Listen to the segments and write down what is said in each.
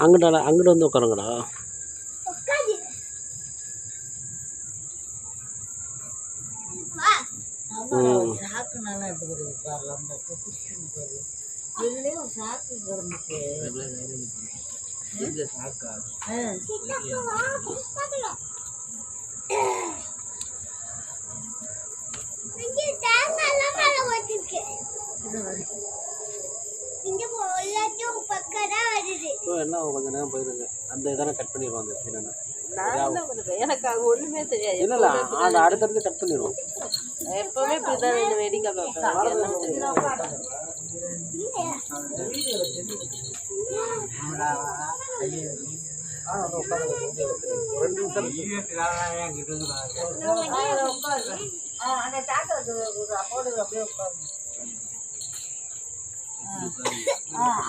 அங்கிட்ட வந்து உட்காருங்கடா. சாக்கு நல்லா எடுத்து உட்காரலாம். இதுலயே ஒரு சாக்கு கிடந்துச்சு. சாக்கா என்ன கொஞ்ச நேரம் போயிருங்க. அந்த இதெல்லாம் கட் பண்ணிடுவோம். அந்த சீனை எனக்கு அது ஒண்ணுமே தெரியாது. இல்ல அந்த அடுத்தடுத்து கட் பண்ணிடுவோம். எப்பவுமே இப்படிதான் இந்த வேடிக்கை பார்ப்பேன்.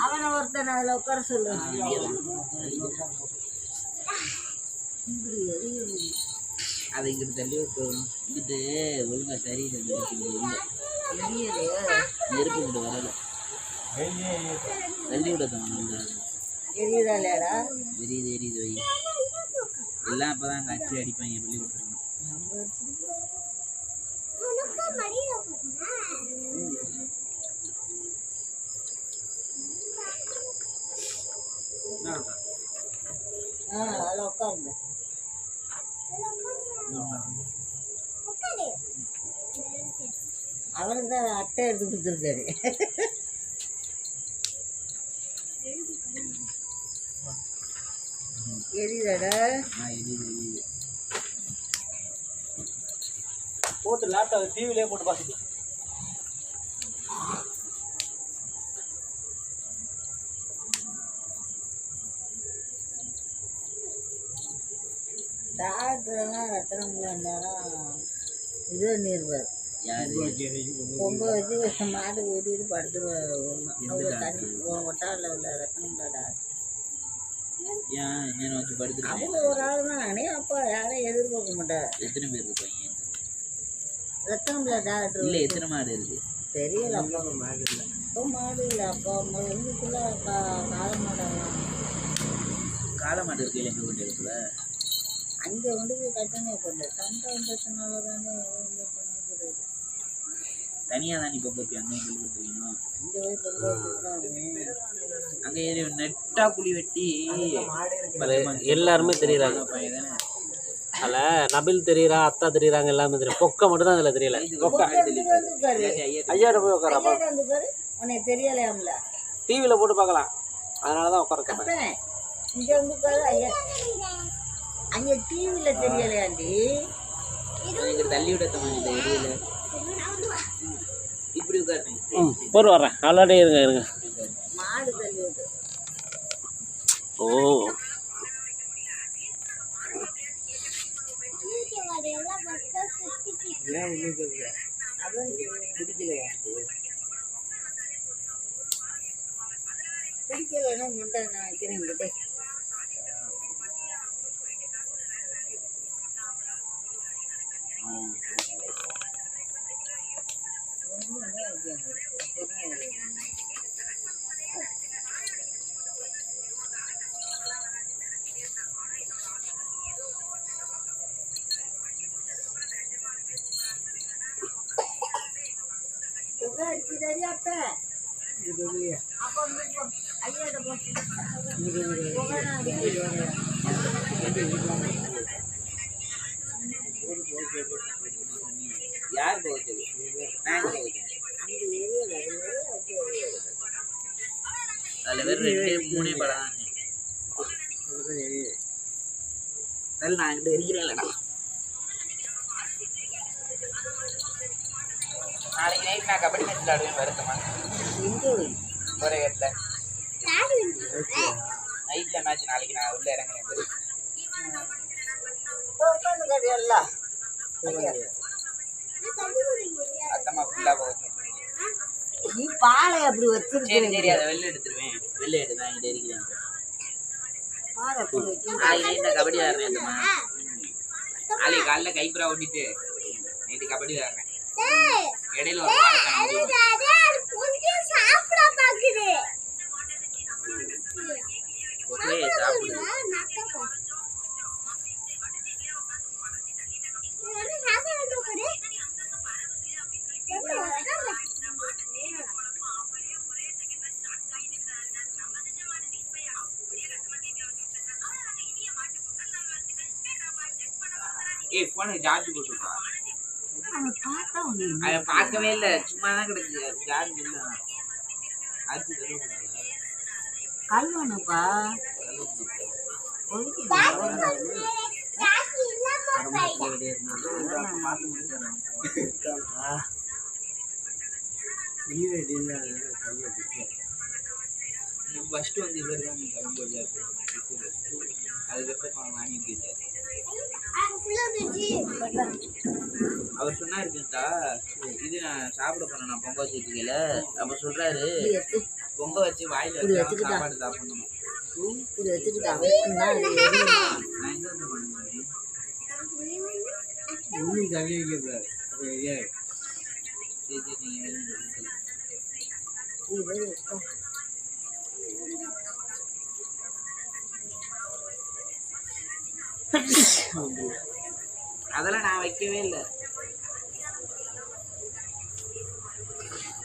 அவனை ஒருத்தன் அதில் உட்கார சொல்லு. அதை இங்கிட்டு தள்ளி இங்கிட்டு ஒழுங்கா சரி நெருப்பு இங்கிட்டு வரல. தள்ளி விட எரியுதா இல்லையாடா? எரியுது வை. எல்லாம் அப்பதான் கட்சி அடிப்பாங்க பள்ளி கொடுத்துருங்க. அதில் உட்காருங்க. அவனுக்கு தான் அட்டை எடுத்து கொடுத்துருக்காரு. எரியுதாடா? போட்டு லேப்டாப் டிவிலே போட்டு பார்த்துட்டு டாக்டர்லாம் ரத்தனம் இருந்தாலும் இது நீர்வார் பொங்க வச்சு மாடு ஓட்டிட்டு படுத்துருவாங்க. தண்ணி ஒட்டாவில் உள்ள ரத்தனம் தாடா. அவங்க ஒரு ஆள் தான் நானே. அப்பா யாரையும் எதிர்பார்க்க மாட்டேன். எத்தனை பேர் இருப்பாங்க? ரத்தனம் இல்லை டாக்டர். இல்லை எத்தனை மாடு இருக்கு தெரியல. அப்பா மாடு இல்லை. அப்போ மாடு இல்லை. அப்பா இருந்துச்சுல காளை மாடெல்லாம். காளை மாடு இருக்கு. எங்கள் கொண்டு இருக்குல்ல அங்கே கொண்டு போய் கட்டணே பண்ணு. சண்டை வந்ததுனால தானே பண்ணிக்கிறது. தனியாக தான் இப்போ போய் அங்கே தெரியும். அங்கே போய் பொருள் அங்கே நெட்டா குழி வெட்டி எல்லாருமே தெரியுறாங்க. அதில் நபில் தெரியுறா, அத்தா தெரியுறாங்க, எல்லாமே தெரியும். கொக்கை மட்டும் தான் அதில் தெரியல. கொக்கை ஐயாட்ட போய் உட்காரப்பா. உனக்கு தெரியலையாம்ல. டிவியில் போட்டு பார்க்கலாம். அதனால தான் உட்கார. இங்கே வந்து உட்காரு. ஐயா அங்கே டிவியில் தெரியலையாண்டி. தள்ளி விட தெரியல. இப்படி உட்காருங்க. போர் வர்றேன். ஆல்ரெடி இருங்க. மாடு தள்ளி விட்டு. ஓ பிடிக்கலைன்னா முட்டை நான் வைக்கிறேன். யார் போகுது? அதில் வெறும் 2-3 படம் நான் என்கிட்ட இருக்கிறேன். இல்லைடா நாளைக்கு நைட் நான் கபடி மேட்ச் விளையாடுவேன். வருத்தமா ஒரே இடத்துல நைட்டில் மேட்ச். நாளைக்கு நான் உள்ளே இறங்குறேன். அத்தம்மா ஃபுல்லாக போக நீ பாலை அப்படி வச்சிருக்கேன். சரி அதை வெளில எடுத்துருவேன். வெளில எடுத்து நான் இங்கே இருக்கிறேன். நாளைக்கு நைட் நான் கபடி விளையாடுறேன். அத்தம்மா நாளைக்கு காலையில் கைப்புறா ஓட்டிட்டு நைட்டு கபடி விளையாடுறேன். இடையில ஒரு சாப்பிடுது. ஏய் போன ஜார்ஜ் போட்டுப்பா. அதை பார்க்கவே இல்லை, சும்மா தான் கிடக்கு. ஜார்ஜ் இல்லை, அரிசி தருவாங்க. கல்வனுப்பா ஃபர்ஸ்ட் வந்து இவர் தான் கரும்போஜா அதுக்கப்புறம் வாங்கிட்டு அவர் சொன்னாரு இது நான் சாப்பிட போனேன் நான் பொங்கல் வச்சுக்கல. அப்ப சொல்றாரு பொங்க வச்சு வாயில வச்சு சாப்பாடு சாப்பிடணும். அதெல்லாம் நான் வைக்கவே இல்லை.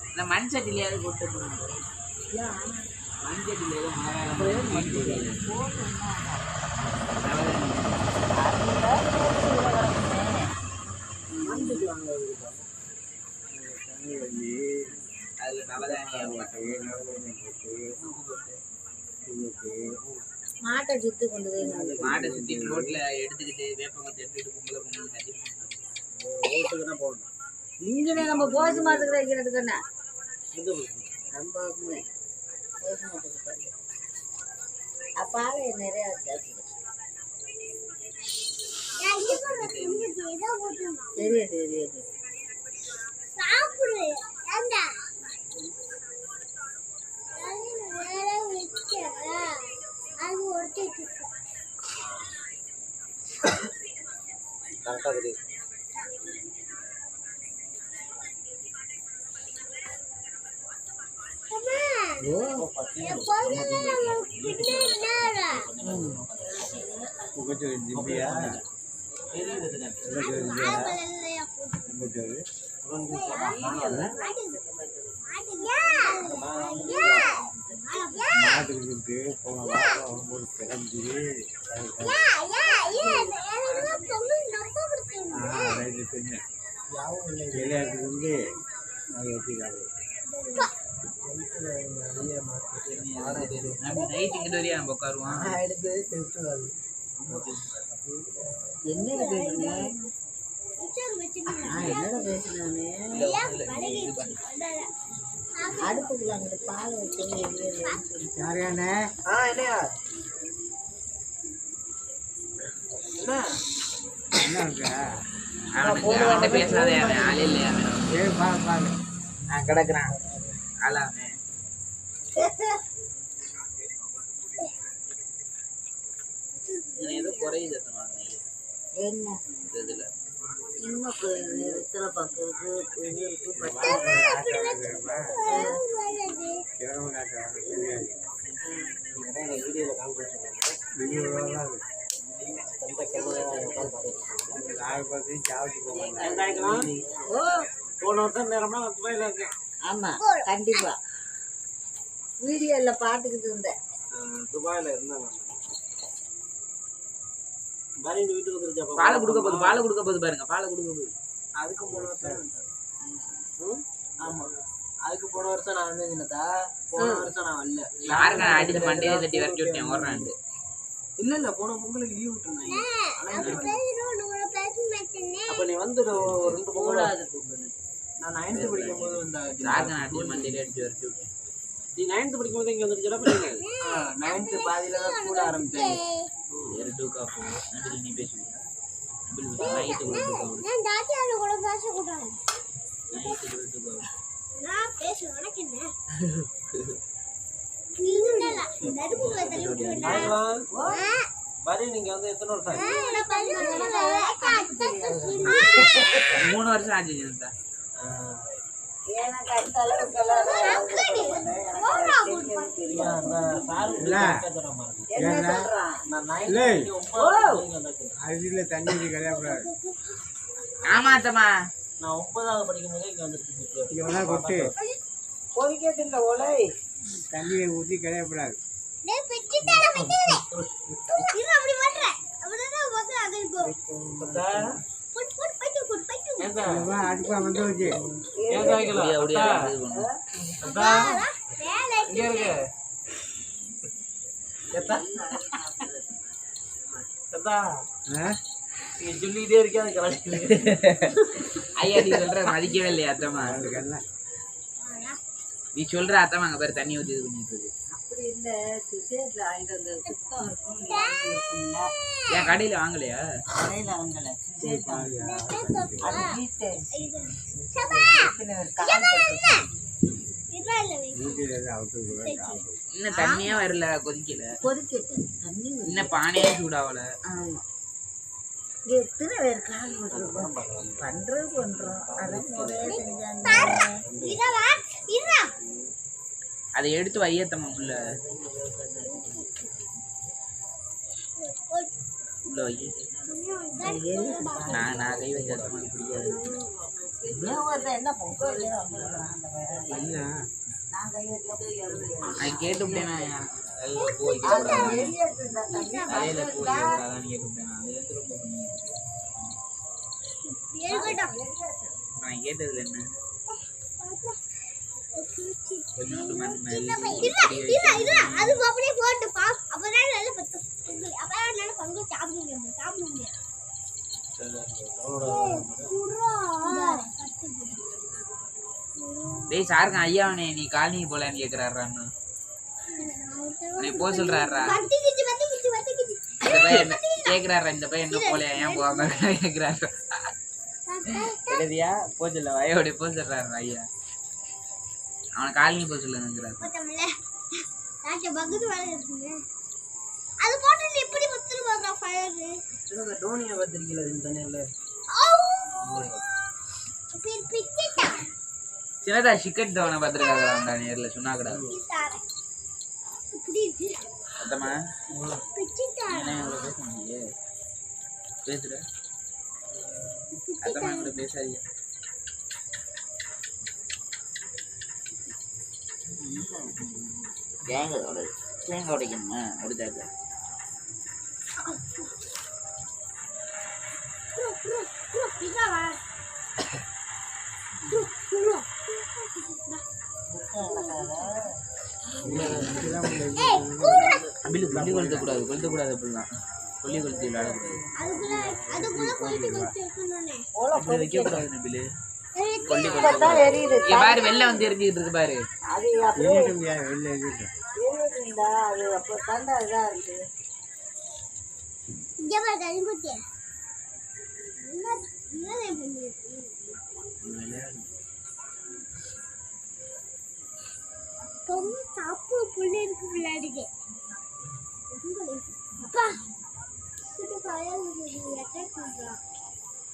இந்த மண் சட்டிலையாவது போட்டு மண் சட்டில அதுல நவதானியம் மாட்டை சுத்தி கொண்டு போய் மாட்டை சுத்தி ரோட்ல எடுத்துக்கிட்டு வேப்பங்கத்தை எடுத்துக்கிட்டு பொங்கலை பொங்கல் போகணும். இங்கே நம்ம போச மாட்டுக்கு வைக்கிறதுக்கு என்ன ரொம்ப போச மாட்டுக்கு அப்பாவே நிறைய தெரியாது தெரியாது கரெக்டாக தெரியுது. நைட்டுக்கிட்ட வரையா நம்ம உட்காருவோம். என்னடா பேசுனேன் என்னடா பேசுனானே அடுப்புக்குள்ள அங்கிட்டு பால் வச்சு யாரையாண்ணே? இல்லையா என்ன பேசாதே, அவன் ஆள் இல்லையா? நான் கிடக்குறான் ஆளாமே. ஏதோ குறையுது என்ன இதுல இன்னும் வெத்தலை பார்க்கறது இது இருக்கு போன வருஷம் நேரமா துபாயில இருக்கேன். ஆமா கண்டிப்பா வீடியோல பாத்துக்கிட்டு இருந்தேன். துபாயில இருந்தேன். வீட்டுக்கு வந்துருச்சா? பாலை கொடுக்க போகுது பாருங்க, பாலை கொடுக்க போகுது. அதுக்கு போன வருஷம் ஆமா, அதுக்கு போன வருஷம் நான் வந்து போன வருஷம் நான் வரல. யாருங்க அடிச்சு மண்டையில தட்டி விரட்டி விட்டேன் ஓடுறாண்டு. இல்ல போன பொங்கலுக்கு லீவ் விட்டுருந்தாங்க. அப்ப நீ வந்து ஒரு 2 பொங்கல் நான் 9th படிக்கும் போது வந்தாங்க. அடிச்சு மண்டையில அடிச்சு விரட்டி விட்டேன். நீ 9th படிக்கும் போது இங்க வந்துருச்சா? 9th பாதியில தான் ஸ்கூல் ஆரம்பிச்சேன். நீ பேசுவீங்க நைட்டு நீங்க வந்து எத்தனை வருஷம்? 3 வருஷம் ஆச்சு. எனக்கு அந்த அளவுக்கெல்லாம் என்ன சொல்றான்? அரிசியில் தண்ணி கிடையாது. ஆமா அத்தம்மா, நான் 9வது படிக்கும் போதே இங்க வந்துட்டு இங்கே வேணா கொட்டு கொதிக்கிறது இந்த ஒலை தண்ணியை ஊற்றி கிடையப்படாது. அடுப்பா வந்து வச்சு ஒடியா ஒடியா இது பண்ணு. சொல்லிக்கிட்டே இருக்கேன் கலாச்சி. ஐயா நீ சொல்ற மதிக்கவே இல்லையா அத்தம்மா? அதுக்கெல்லாம் நீ சொல்ற அத்தம்மா அங்க பேர் தண்ணி ஊத்தி இது பண்ணிட்டு இருக்கு. அப்படி இல்ல சுசேட்ல அந்த சுத்தம் இருக்கும் ஏன் கடையில வாங்கலையா? கடையில வாங்கல சுசேட் அது வீட்டு ஊற்றியில் அவுட்டு இன்னும் தண்ணியே வரல, கொதிக்கல. கொதிக்கட்டு தண்ணி இன்னும் பானையே சூடாவல. ஆமா இங்க எத்தனை பேர் கால் போட்டுருக்கோம் பண்றோம் அதான் முறையா செஞ்சாங்க. அதை எடுத்து வையத்தம்மா உள்ள உள்ள வை. நான் கை வச்ச அத்தம்மா பிடிக்காது. என்ன பொங்கல் என்ன நான் கை வச்சு நான் கேட்டுவிட்டேன். போய் அலையில போய் கேட்டுவிட்டேன். அது வந்து ரொம்ப நான் கேட்டதுல என்ன டேய் சாருங்க ஐயாவனே நீ காலனிக்கு போலான்னு கேக்குறாருன்னு நீ போ சொல்றாரா? இந்த பையன் கேக்குறாரா? இந்த பையன் என்ன போலையா, ஏன் போகாம கேக்குறாரு? எழுதியா போ சொல்ல வயோட போ சொல்றாரு ஐயா. அவனை காலனி போ சொல்லுங்கிறாரு. டோனியா பார்த்துருக்கீங்களா இந்த தண்ணியில்? சின்னதா சிக்கட் தவணை பார்த்துருக்காங்க நேரில் சொன்னாக்கடா. அத்தம்மா பேச முடியே பேசுற அத்தம்மா கூட பேசாதீங்க. தேங்காய் உடைக்கணுமா? உடைச்சாக்க கொல்லி கொளுத்தக்கூடாது, கொளுத்தக்கூடாது. அப்படிலாம் கொல்லி கொளுத்தி விளையாடக்கூடாது. அப்படி வைக்கக்கூடாது நபிலு. கொல்லி கொளுத்த பாரு வெளில வந்து எரிஞ்சுக்கிட்டு இருக்கு பாரு. அது வெளில எரியுது. அது அப்போ தாண்டா இதா இருக்கு. சாப்பு புள்ளி இருக்கு விளையாடுங்க. அப்பா சுட்டு காயா அட்டாக் பண்றான்.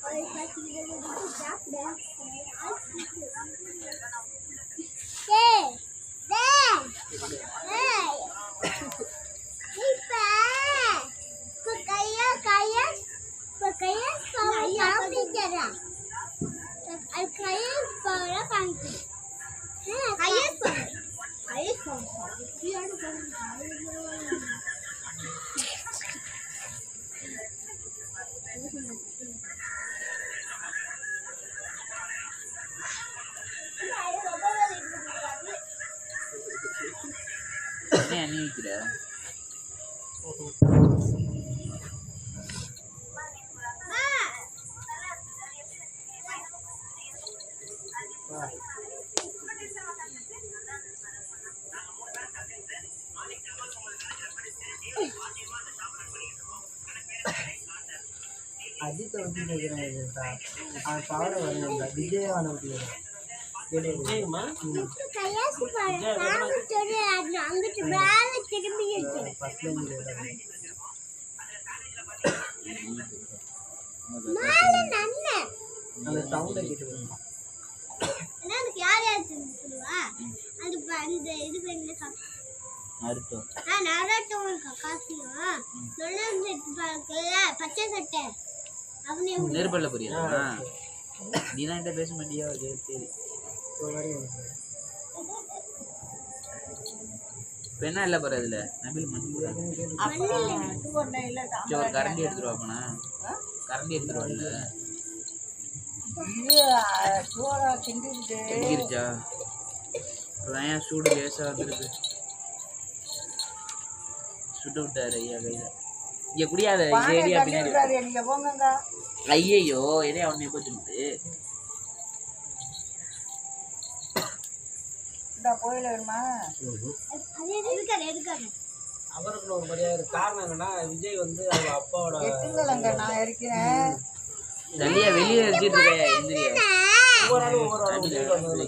அவரை பார்த்து சாப்பிட நீ வைக்கிற அஜித்தை வச்சு கேட்குறேன். அவன் பவரை வரல விஜயவான வச்சு விஜயமா அந்த சவுண்டை கேட்டு யார் செத்து சொல்லுவா அது அந்த இது பண்ணி நருட்டோ நாராட்டோ காசியும் நொல்லம் செத்து பார்க்கல பச்சை சட்டை அவனே நெருப்பல்ல புரியுதா நீ தான் என்கிட்ட பேச மாட்டியா சரி இப்போ என்ன இல்லை பாரு அதில் நபில் மண் கூட சரி ஒரு கரண்டி எடுத்துருவா போனா கரண்டி எடுத்துருவாள்ல கிண்டிருச்சா இப்போதான் ஏன் சூடு லேசாக வந்துருக்கு சுட்டு விட்டாரு ஐயா கையில் இங்கே குடியாத ஏரியா பின்னாடி ஐயையோ எதே அவனை போச்சுட்டு எடுக்காது அவருக்கு ஒரு மரியாதை காரணம் என்னன்னா விஜய் வந்து அவங்க அப்பாவோட தள்ளியா வெளியே வச்சுட்டு இருக்கையா எந்திரியா ஒவ்வொரு நாளும் ஒவ்வொரு ஆளும் விஜய் வந்து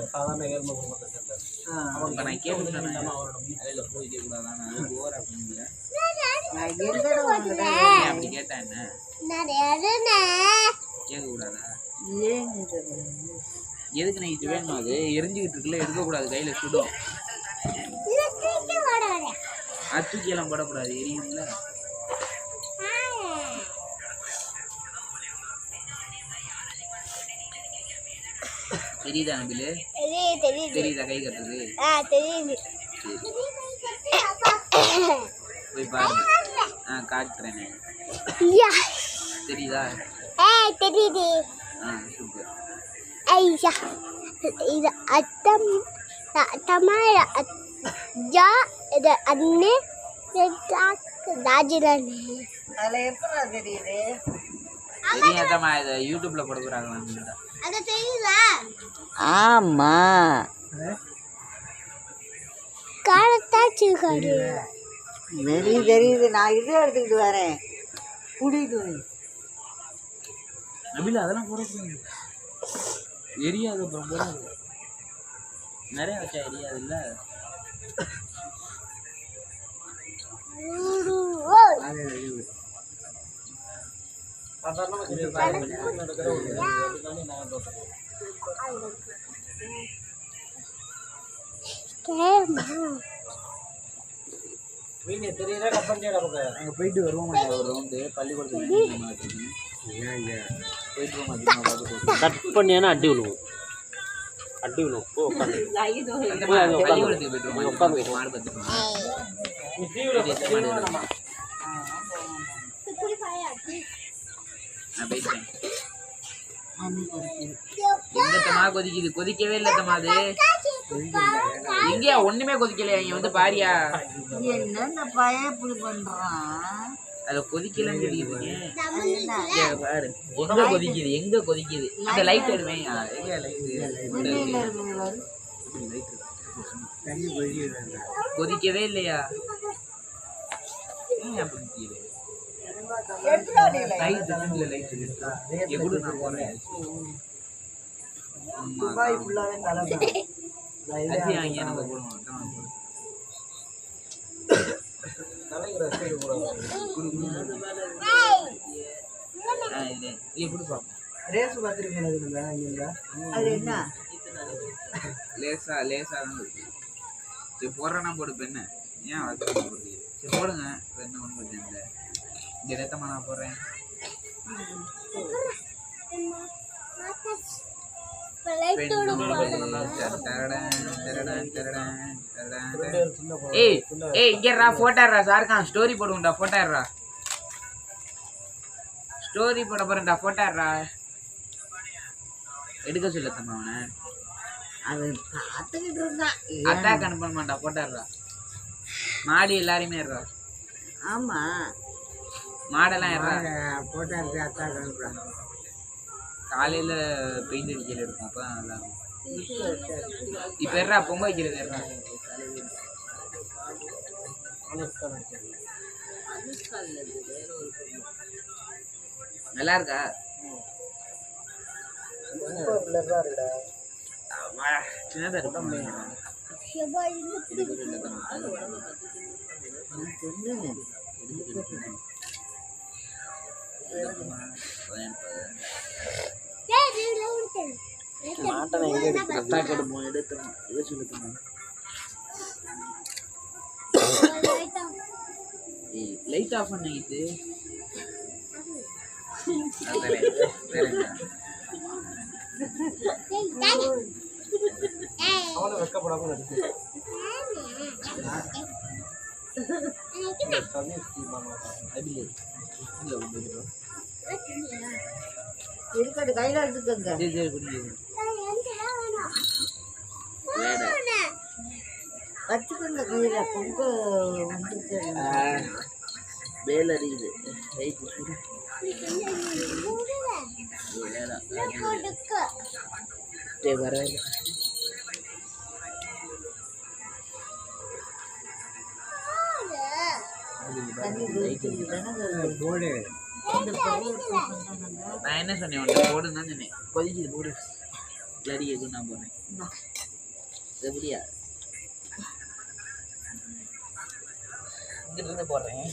சாதாரண ஏழ்மை குடும்பத்தை சேர்ந்தார். இப்போ நான் கேட்டுக்கிட்டேன் அதில் போய் கூடாதான் அது ஓவர் அப்படின்னு அப்படி கேட்டா என்ன கேட்கக்கூடாதா எதுக்கு நான் இது வேணும் அது எரிஞ்சுக்கிட்டு இருக்குல்ல எடுக்கக்கூடாது கையில் சுடும் அது தூக்கியெல்லாம் போடக்கூடாது எரியும்ல தெரியுதா நபிலு தெரியுதா கை கட்டுறது தெரியுது போய் பாருங்க காட்டுறேனே தெரியுதா தெரியுது சூப்பர் ஐயா இது அத்தம் தமாய அஜா இது அண்ணே ராஜிராணி தெரியாதம்மா இதை யூடியூப்ல போட போறாங்க அது தெரியல ஆமா காலத்தாச்சு காடு தெரியுது நான் இது எடுத்துக்கிட்டு வரேன் குடிட்டு நபில அதெல்லாம் போடக்கூடாது எரியாது அப்புறம் போடாது நிறைய வச்சா எரியாது இல்லை சாதாரணமாக நடக்கிற ஒரு நான் தோற்றுறேன். வீணே தெரியல கப்பண்டியா பக்கம் அங்கே போயிட்டு வருவோம் ஒரு ரவுண்டு பள்ளிக்கூடத்துக்கு போயிட்டு வருவோம் கட் பண்ணியானா அடி விழுவும் போ உட்காந்து பள்ளிக்கூடத்துக்கு போயிட்டு வருவோம் உட்காந்து மாடு பார்த்துக்கோங்க நீ டிவியில் நான் பேசுறேன் எங்க தமா கொதிக்குது கொதிக்கவே இல்லை தமா அது எங்கயா ஒண்ணுமே கொதிக்கலையா இங்க வந்து பாரியா என்ன இந்த பையன் இப்படி பண்றான் அத கொதிக்கலன்னு சொல்லிட்டு பாரு எங்க கொதிக்குது அந்த லைட் எடுமே எங்க லைட் கொதிக்கவே இல்லையா ஏன் அப்படி நிக்குது? லைட் இல்ல லைட் எவ்வளவு நான் போறேன் துபாய் ஃபுல்லாவே தலைமை அரிசி வாங்கி நம்ம போடுவோம் எப்படி பார்ப்போம் ரேஸ் பார்த்துருக்கீங்க அது என்ன லேசா தான் இருக்கு சரி போடுறேன்னா போடு பெண்ணு ஏன் வளர்த்து போடுறீங்க சரி போடுங்க என்ன ஒன்று இல்லை இங்கே ரத்தமா நான் போடுறேன் இங்கேறா போட்டாடுறா சாருக்கா ஸ்டோரி போடுவோம்டா போட்டாடுறா ஸ்டோரி போட போறேன்டா போட்டாடுறா எடுக்க சொல்லத்தம்மா அவனை அவன் பார்த்துக்கிட்டு இருந்தான் அட்டாக் அனுப்ப மாட்டா போட்டாடுறா மாடி எல்லாரையுமே ஏறா ஆமா மாடெல்லாம் ஏறா போட்டா அத்தாக்கு அனுப்புறாங்க காலையில பெயிண்ட் அடிக்கல இருக்கும் அப்ப நல்லா இப்ப ஏறா பொங்க வைக்கிறது ஏறா நல்லா இருக்கா சின்னதா இருக்கா மாட்டனை எங்க எடுத்து அத்தா கடுமோ எடுத்துமா இதை சொல்லுமா லைட் ஆஃப் பண்ணிட்டு அவனை வெக்கப்படாம நடிச்சு இருக்கட்டு கையில எடுத்துக்கோங்க. வச்சுக்கோங்க கையில பொங்க வந்துட்டு வேல் அறியுது வரவில்லை. தண்ணி ஊத்திட்டு தானே போடு நான் என்ன சொன்னேன் உன்னை போடுன்னு தான் சொன்னேன். கொதிக்குது போடு இல்லாடி எதுவும் நான் போனேன் எப்படியா இங்கிட்ட இருந்து போடுறேன்.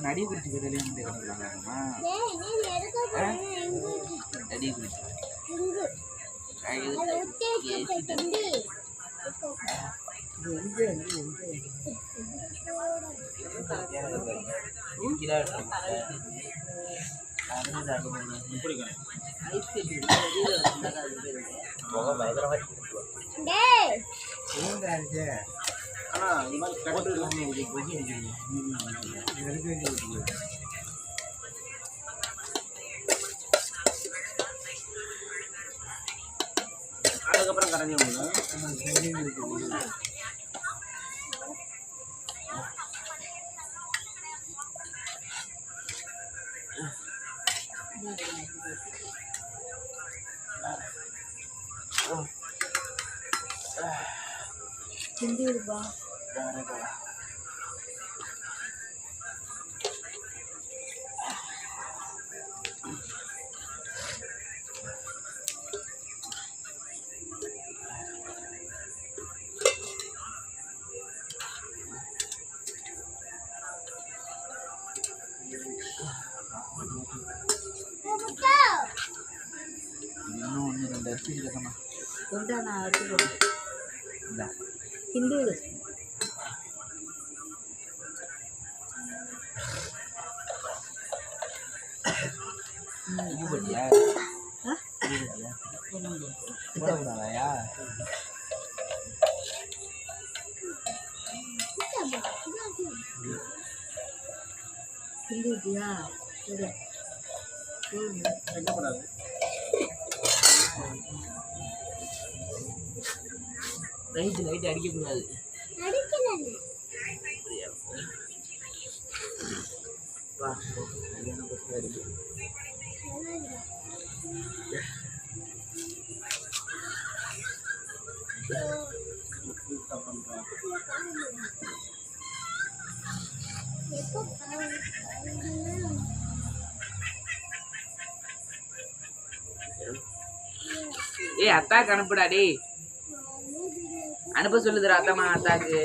நடி குறிச்சு கதையிலேயே வந்து கிடக்குறாங்கம்மா நடி குறிச்சு ஆனா இந்த மாதிரி கடற்கரை அதுக்கப்புறம் கரைஞ்சி சிந்திருப்பா. இன்னும் ஒன்று ரெண்டு அரிசி இருக்கமா கொண்டா நான் எடுத்துக்கிறேன். இந்தா சிந்திரு இது பட்டியா போடக்கூடாதாயா சிந்திருக்கியா? சரி வெக்கப்படாது. லைட் அடிக்கக்கூடாது. வா கல்யாணம் பஸ் அடிக்கு ஏய் அத்தாக்கு அனுப்புடா டேய் அனுப்ப சொல்லுதுடா அத்தம்மா அத்தாக்கு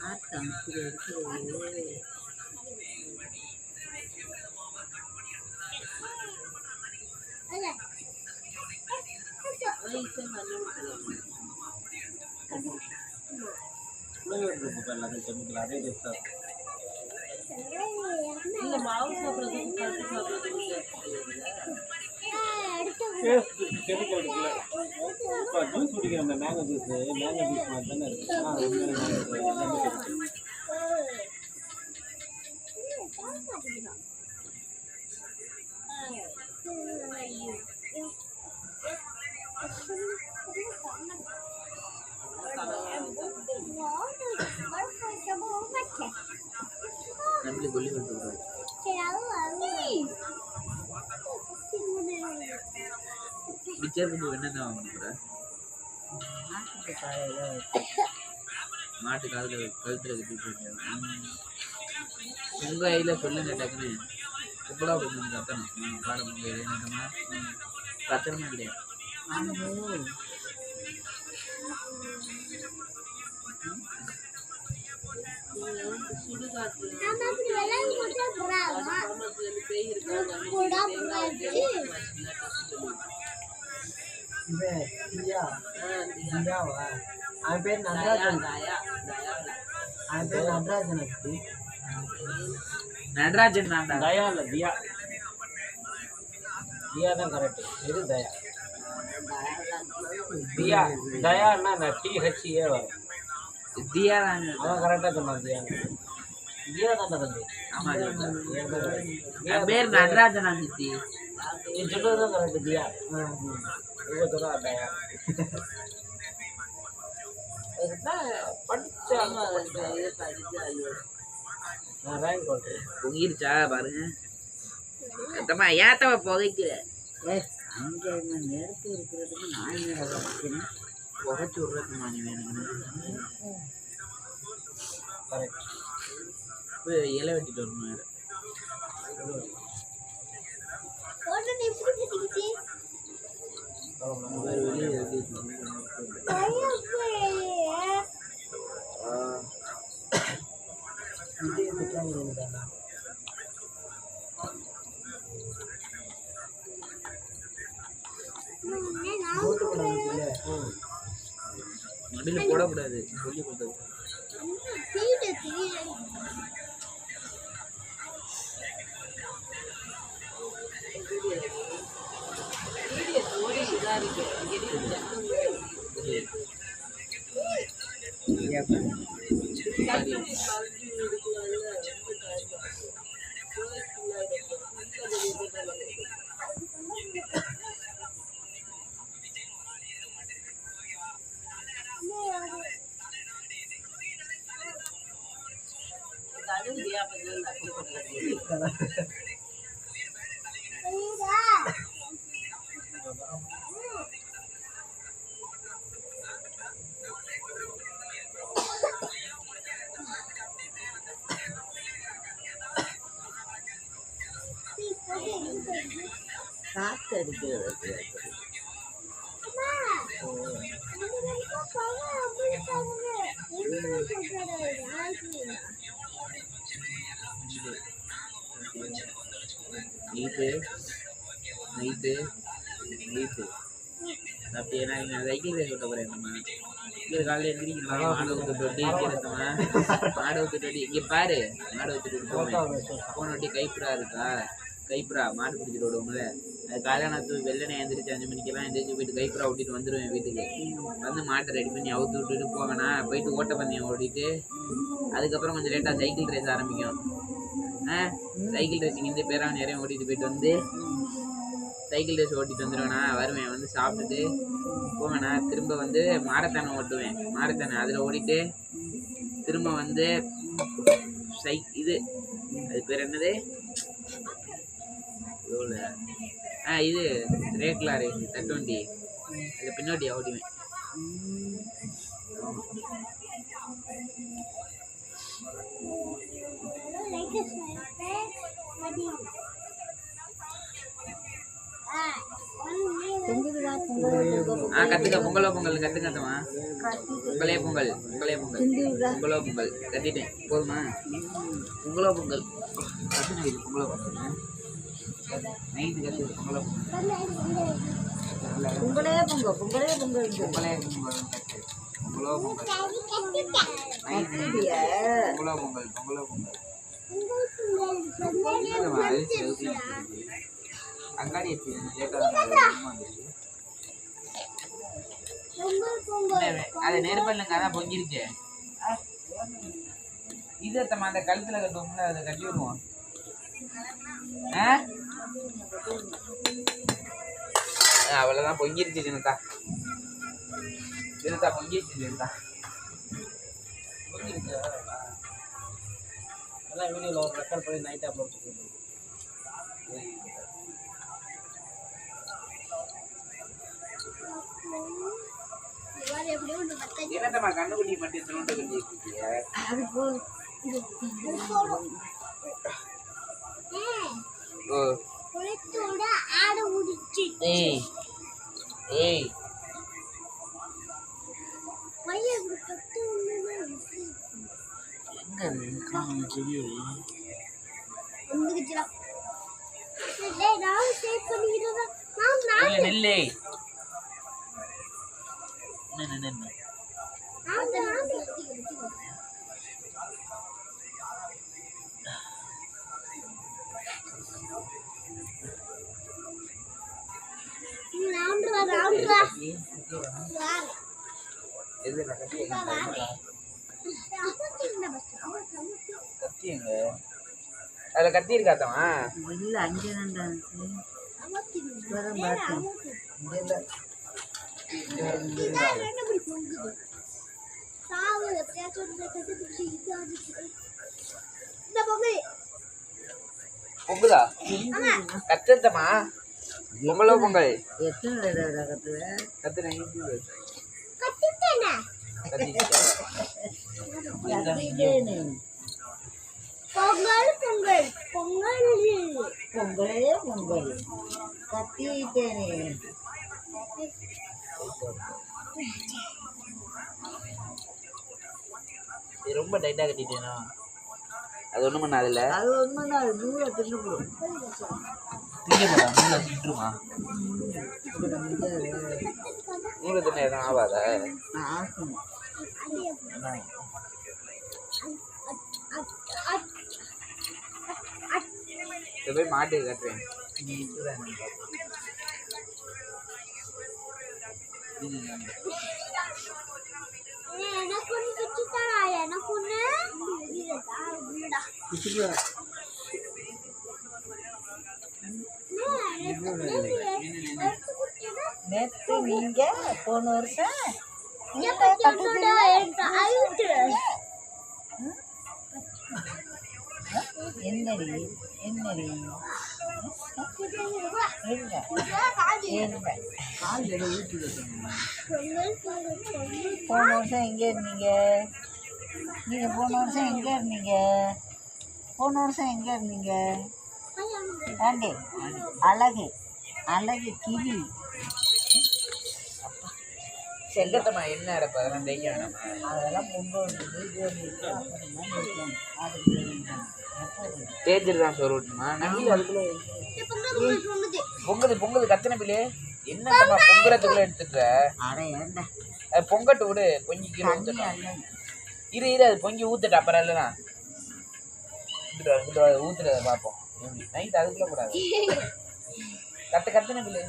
ஆட்டம் இப்படி இருக்குது. எல்லாத்தையும் கெமிக்கல் அதே டேஸ்டாக இருக்கும். கெமிக்கல் இருக்குல்ல இப்போ ஜூஸ் குடிக்கிறோம் மேங்கோ ஜூஸ் மாதிரி தானே இருக்கு நம்மளுக்கு கொல்லி கொடுத்துருக்காரு பிச்சர் பண்ணி என்னதான் வாங்கிக்கிற மாட்டு காதுல கழுத்துல கட்டிட்டு உங்க கையில சொல்லுங்க டக்குன்னு எப்படா கொஞ்சம் கத்தணும் பாடம் உங்க என்னமா கத்தணுமா இல்லையா அவன் பேர் நடராஜன் நடராஜன் தான்டா தயா இல்லை தியா தியா தான் கரெக்ட் இது தயா தியா தயான்னா நான் டிஹெச்ஏ வரும் தியா தான் அவன் கரெக்டாக சொன்னான் தியா தியா தானே தம்பி ஆமா என் பேர் நடராஜனா சித்தி நீ சொல்றது தான் கரெக்ட் தியா சொல்றா தயா படிச்சா நான் ரேங்க் போட்டேன் பொங்கிருச்சா பாருங்க தம்மா ஏத்தவ புகைக்கிற அங்கே நேரத்தில் இருக்கிறதுக்கு நான் என்ன புகைச்சு விடுறதுமா நீ வேணுங்க கரெக்ட் இப்போ இலை வெட்டிட்டு வரணும் வேற வெளியே மடியில் போடக்கூடாது சொல்லி கொடுத்தது காற்று அடிக்கிறது நைட்டு அப்படியே நான் சைக்கிள் ரேஸ் ஓட்ட போகிறேன் நம்ம இங்கே காலையில் எழுந்திரிக்கலாம் மாடு ஊற்று தொட்டி இருக்கிறதம்மா மாடு ஊற்று தொட்டி இங்கே பாரு மாடு ஊற்றிட்டு போவேன் போன ஒட்டி கைப்புறா இருக்கா கைப்புறா மாடு பிடிச்சிட்டு விடுவோம்ல அது காலையில் வெள்ளனை எழுந்திரிச்சு 5 மணிக்கெல்லாம் எழுந்திரிச்சு போயிட்டு கைப்புறா ஓட்டிட்டு வந்துடுவேன் வீட்டுக்கு வந்து மாட்டை ரெடி பண்ணி அவுத்து விட்டுட்டு போவேனா போயிட்டு ஓட்ட பந்தயம் ஓட்டிட்டு அதுக்கப்புறம் கொஞ்சம் லேட்டாக சைக்கிள் ரேஸ் ஆரம்பிக்கும் சைக்கிள் ரேஸிங் இந்த பேராக நிறைய ஓட்டிட்டு போயிட்டு வந்து சைக்கிள் ரேஸ் ஓட்டிட்டு வந்துடுவேண்ணா வருவேன் வந்து சாப்பிட்டுட்டு போவேண்ணா திரும்ப வந்து மாரத்தானை ஓட்டுவேன் மாரத்தானை அதில் ஓடிட்டு திரும்ப வந்து இது அது பேர் என்னது இது ரேக்லா ரேஸ் தட்டுவண்டி அதில் பின்னாடி ஓட்டுவேன் கத்துக்க பொங்கலோ பொங்கல் கத்துக்கத்தமா பொங்கலே பொங்கல் பொங்கலோ பொங்கல் கத்திட்டேன் போதுமா பொங்கலோ பொங்கல் கத்துன பொங்கலோ பொங்கல் நைட்டு கத்து பொங்கலோ பொங்கலே பொங்கல் பொங்கலே பொங்கல் கத்து பொங்கலோ பொங்கல் நைட்டு பொங்கலோ பொங்கல் அங்காடி அது நெருப்பல்லுங்க அதான் பொங்கிருச்சு. இது அந்த கழுத்துல கட்டுவோம்ல அதை கட்டி விடுவோம். அவ்வளவுதான் பொங்கிருச்சு தினத்தா. தினத்தா பொங்கிருச்சு தினத்தா. எல்லாம் வீடியோவில் ஒரு ரெக்கார்ட் பண்ணி நைட் அப்லோட் பண்ணுவோம். என்னத்தம்மா கண்ணுக்குட்டி மட்டும் திரும்ப கட்டிருக்கீங்க? ஏய் ஏய் நெல்லே கத்திங்க அதுல கத்தி இருக்காத்தமா இல்ல அங்கே தான் பொங்குதா கத்தமா பொங்கலோ பொங்கல் எத்தனை கத்துவ கத்துன பொங்கல் பொங்கல் பொங்கல் பொங்கலே பொங்கல் கத்திட்டேனே. ரொம்ப டைட்டா கட்டிட்டேனா? அது ஒண்ணும் பண்ணாதுல்ல. அது ஒண்ணும் அது நூலை தின்னு போடும். நூலை திட்டுமா? நூலை தின்ன எதுவும் ஆகாதா? ஆகும். போய் மாட்டு கட்டுறேன். எனக்கு ஒன்று பிச்சுத்தாரா எனக்கு ஒன்று நேற்று நீங்க போன வருஷம் என்னடி என்னடி போன வருஷம் எங்கே இருந்தீங்க? நீங்கள் போன வருஷம் எங்கே இருந்தீங்க? போன வருஷம் எங்கே இருந்தீங்க? ஆண்டி அழகு அழகு கிளி செங்கத்தம்மா என்ன அரைப்ப அதெல்லாம் தைக்க வேணாம். அதெல்லாம் பொங்கல் தேய்ச்சிட்டு தான் சோறு விட்டுமா நம்பியில் அதுக்குள்ளே பொங்குது பொங்குது கத்தனை பிள்ளை என்னம்மா பொங்குறதுக்குள்ள எடுத்துட்ட? அட ஏண்டா அது பொங்கட்டு விடு பொங்கிக்கிற ஊத்துட்டேன். இரு இரு அது பொங்கி ஊத்துட்டு அப்புறம் இல்லைனா ஊத்துறத பார்ப்போம். நைட் அதுக்குள்ள கூடாது கத்தனை பிள்ளை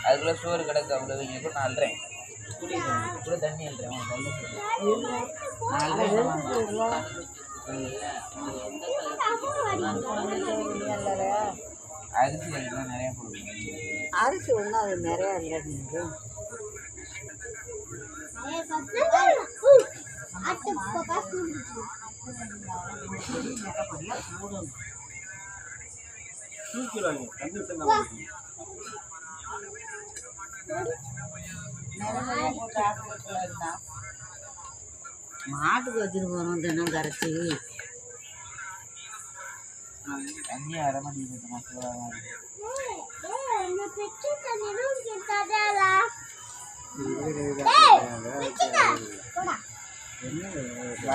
அதுக்குள்ள சோறு கிடக்கு அவ்வளவு இங்கே நான் அல்றேன் கூட தண்ணி அல்றேன் அரிசி அதுக்கெல்லாம் நிறைய போடுவேன். அரிசி ஒன்றும் அது நிறையா இல்லை. நீங்கள் மாட்டுக்கு வச்சுட்டு போகிறோம் தினம் கரைச்சி தண்ணி அரை மணி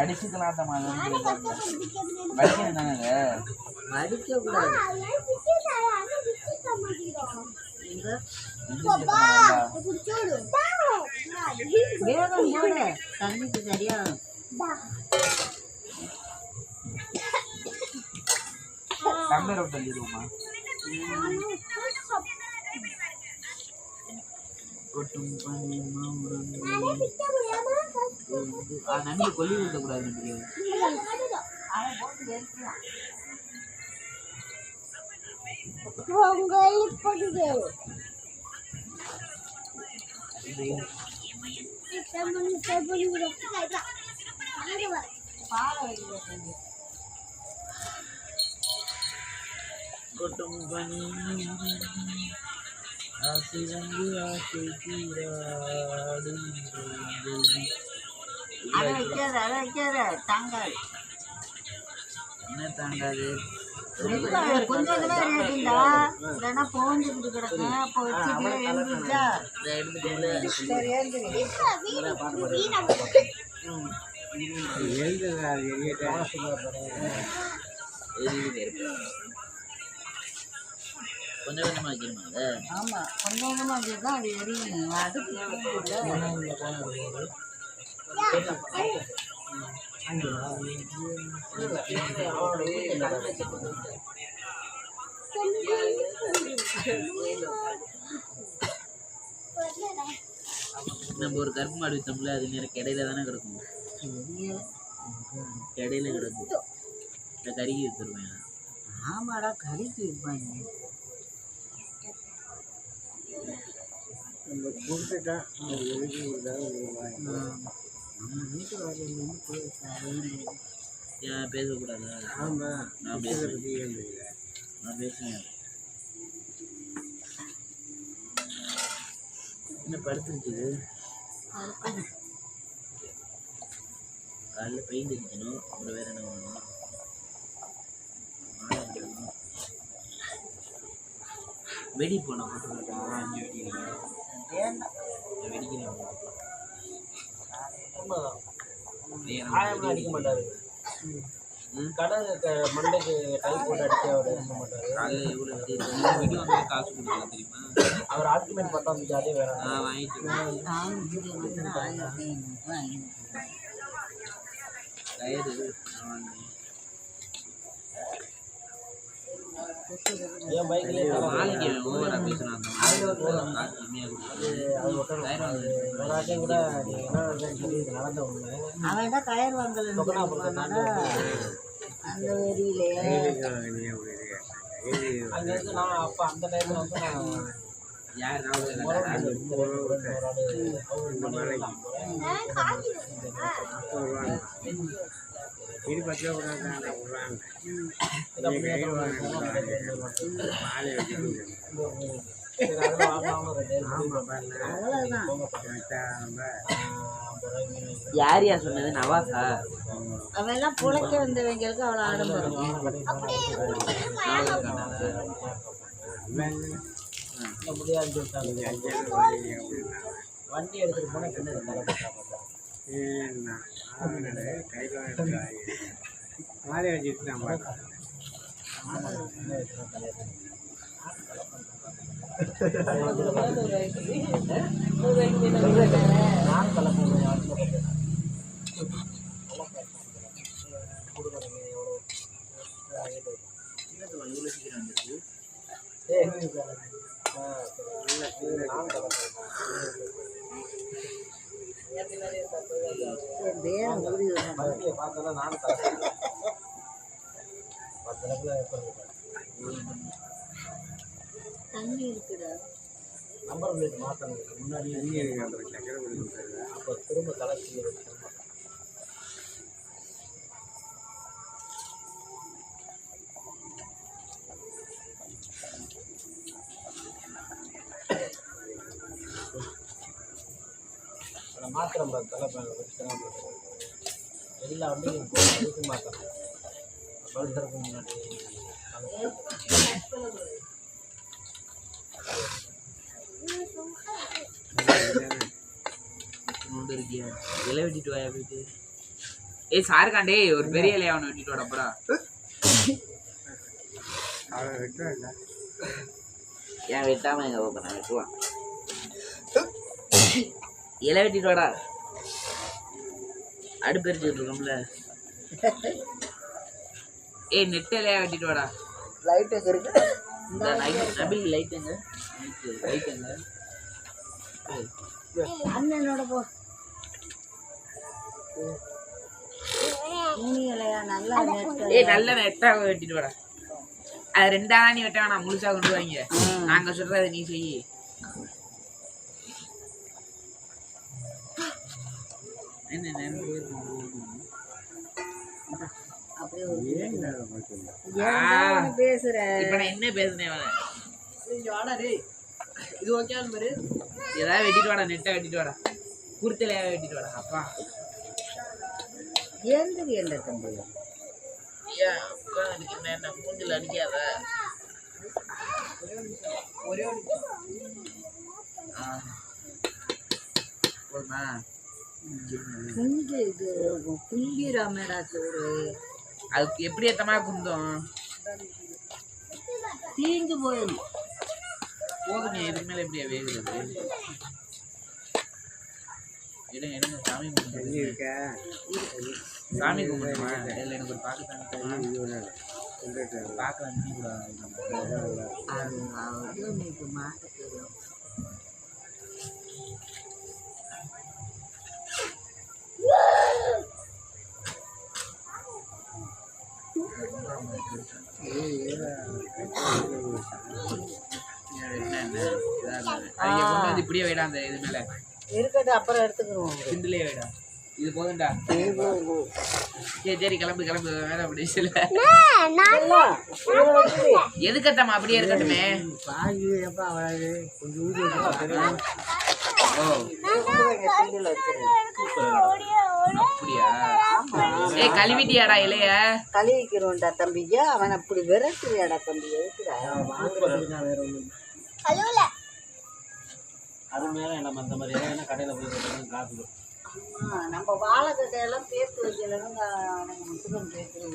அடிச்சுக்கலாம் தான் வடிக்கணும் தானே மடிக்கக்கூடாது. வேகம் போட தண்ணிக்கு சரியா டம்ளர் விட்டு தள்ளிடுவோமா கொட்டும் பனி நன்றி கொல்லி விடக்கூடாது பொங்கல் பொங்கல் கொட்டும் பனி ஆசை வந்து ஆசை தீராடும் அதை வைக்காத தாங்காது. என்ன தாண்டாது கொஞ்சம் கூட இருக்குண்டா இல்லைன்னா போஞ்சுக்கிட்டு கிடக்கும். அப்போ வச்சுட்டு எழுந்துச்சா சரி எழுந்துரு. கொஞ்சம் கொஞ்சமா வைக்கணுமா அதை ஆமா கொஞ்சம் கொஞ்சமா வச்சுதான் அது எரியும். அடுப்பு நம்ம ஒரு கருப்பு மாடு வித்தோம்ல அது நேரம் கிடையில தானே கிடக்கும் கிடையில கிடக்கும் இந்த கறிக்கு வித்துருவேன் ஆமாடா கறிக்கு இருப்பாங்க. நம்ம வீட்டு வாரியிலேருந்து போய் ஏன் பேசக்கூடாதா நான் பேசுவேன் என்ன படுத்துருக்குது காலைல பெயிண்ட் அடிக்கணும் அப்புறம் வேற என்ன பண்ணணும் வெடி போன போட்டு 5 வெடிக்கிறேன் காயம்லாம் அடிக்க மாட்டாரு. கடை மண்டைக்கு டை போட்டு அடிக்க அவர் இருக்க மாட்டாரு. காலையில் எவ்வளோ வெடி வந்து காசு கொடுக்கலாம் தெரியுமா அவர் ஆர்குமெண்ட் பார்த்தா அந்த ஜாலியாக வேற வாங்கிட்டு கயிறு என் பைக்லேயே நாளைக்கு ஓவரா பேசுகிறாங்க காசு கம்மியாக எல்லாத்தையும் கூட நீங்கள் என்ன சொல்லி நடந்த ஒன்று அவன் தான் கயர் வாங்கலன்னா அந்த வெறியிலே அங்கேருந்து நான் அப்போ அந்த டைமில் வந்து நான் யார் யார் யார் சொன்னது நவாஸா அவன் எல்லாம் புழைக்க வந்தவங்களுக்கு அவ்வளோ ஆடம்பரம். முடியாது வண்டி எடுத்துட்டு போனால் கிண்ணது நான் கலப்பேன் பார்த்தா நான் தண்ணி இருக்குடா. நம்பர் பிளேட் மாற்றணும் முன்னாடி அப்போ திரும்ப கலெக்ட் மாத்திரம் தலைப்பேன் எல்லா வண்டியும் அதுக்கு மாத்திரம் பல்சருக்கு முன்னாடி இருக்கியா இலை வெட்டிட்டு வாயா போயிட்டு ஏய் சாருக்காண்டே ஒரு பெரிய இலையா அவனை வெட்டிட்டு வாடா அவளை வெட்டுறா ஏன் வெட்டாம எங்க போப்ப வெட்டுவான் இலை வெட்டிட்டு வாடா அடுப்பு எரிச்சுட்டு இருக்கோம்ல ஏய் நெட் இலையா வெட்டிட்டு வாடா லைட் எங்க இருக்கு இந்த நபில் லைட் எங்க அண்ணனோட போ மூணு இலையா நல்லா நெட்டு ஏய் நல்ல நெட்டாக வெட்டிட்டு வாடா அது 2 ஆனா நீ வெட்ட வேணாம் முழுசா கொண்டு வாங்க நாங்க சொல்றதை நீ செய் அப்படியே பேசுற இப்ப நான் என்ன பேசுனேன் இது ஓகே பாரு ஏதாவது வெட்டிட்டு வாடா நெட்டை வெட்டிட்டு வாடா குருத்தலையா வெட்டிட்டு வாடா அப்பா ஏந்திரி என்ன தம்பி என்ன மூஞ்சில் அடிக்காத ஒரே போதுமா குஞ்சு இது கும்பிராமடா சோறு அதுக்கு எப்படி ஏத்தமா குந்தம் தீஞ்சு போயிடும் போதுங்க இதுக்கு மேல எப்படியா வேகுறது எடுங்க சாமி கும்பிட்டு இருக்க சாமி கும்பிடுமா இல்லை எனக்கு ஒரு பாக்கு தானே பார்க்க வந்து அது அவருக்கு இன்னைக்கு மாட்ட தெரியும் இப்படியே வைடா அந்த இது மேல இருக்கட்டும் அப்புறம் எடுத்துக்கிறோம் சிண்டுலயே வைடா இது போதும்டா சரி கிளம்பு வேற அப்படி சொல்ல எதுக்கத்தம்மா அப்படியே இருக்கட்டுமே பாதி எப்பா அவளாது கொஞ்சம் ஊதி ஓ அப்படியா ஏய் கழுவிட்டியாடா இலைய கழுவிக்கிறோம்டா தம்பியா அவன் அப்படி விரட்டுறியாடா தம்பி எதுக்குடா வேற ஒண்ணு அது மேலே நம்ம அந்த மாதிரி ஏன்னா கடையில் போய் காசு கொடுக்கும். நம்ம வாழைக்கட்டையெல்லாம் பேத்து வைக்கலன்னு எனக்கு முத்துக்கம் பேசிட்டு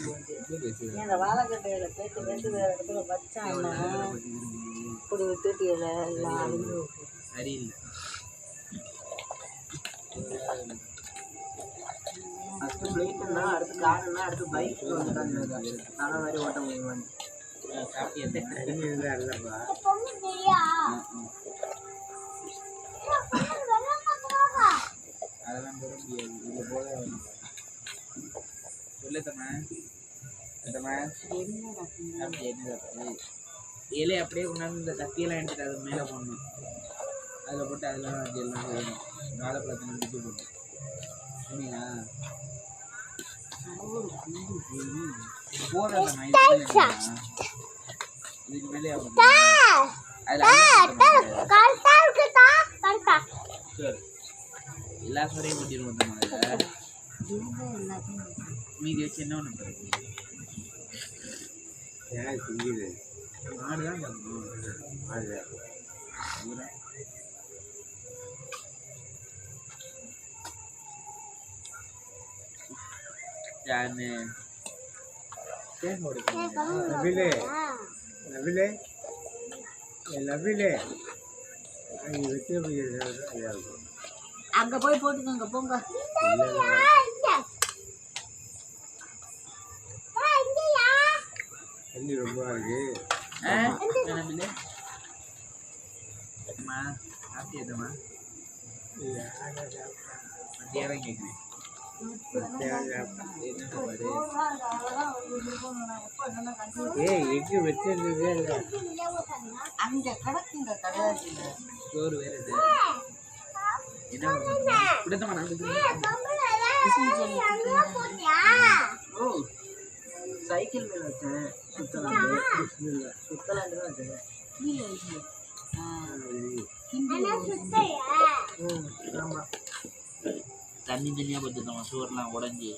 வந்து அந்த வாழைக்கட்டையில பேத்து வேற இடத்துல வச்சான்னா இப்படி விட்டுட்டு எல்லாம் அழிஞ்சு சரியில்லை ஃபர்ஸ்ட் ஃப்ளைட்னா அடுத்து கார்னா அடுத்து பைக் வந்துட்டாங்க தலை மாதிரி ஓட்ட முடியுமா சாப்பிட்டு இல்லப்பா அதெல்லாம் போட முடியாது இதில் போட சொல்லுத்தம்மா அப்படி என்ன இலையை அப்படியே கொண்டாந்து இந்த தத்தியெல்லாம் எடுத்துட்டு அது மேலே போடணும் அதில் போட்டு அதெல்லாம் எல்லாம் செய்யணும் வாழைப்பழத்தை நம்பிட்டு போட்டு சரிங்களா போடுறேன் இதுக்கு மேலே சரி எல்லா சோறையும் கொட்டிடுவோம் மீதி வச்சு என்ன ஒன்று ஏன் செஞ்சுது மாடு தான் பார்க்கணும் அது யாருன்னு நபிலே நபிலே நபிலே அங்கே வச்சு இருக்கும் அங்க போய் போட்டுக்கோங்க போங்க தண்ணி ரொம்ப இருக்கு சாப்பிட்டியதுமா மத்தியானம் கேட்குறேன் ஏய் எக்கு வச்சிருந்ததே இல்லை அங்க கிடக்குங்க கிடையாது சோறு வேறு என்ன கொடுத்தமா நான் ஓ சைக்கிள் மேலே வச்சேன் சுத்தலாண்டு தான் வச்சேன் ஆமாம் தண்ணி தண்ணியாக பார்த்துட்டோம் சோறுலாம் உடஞ்சி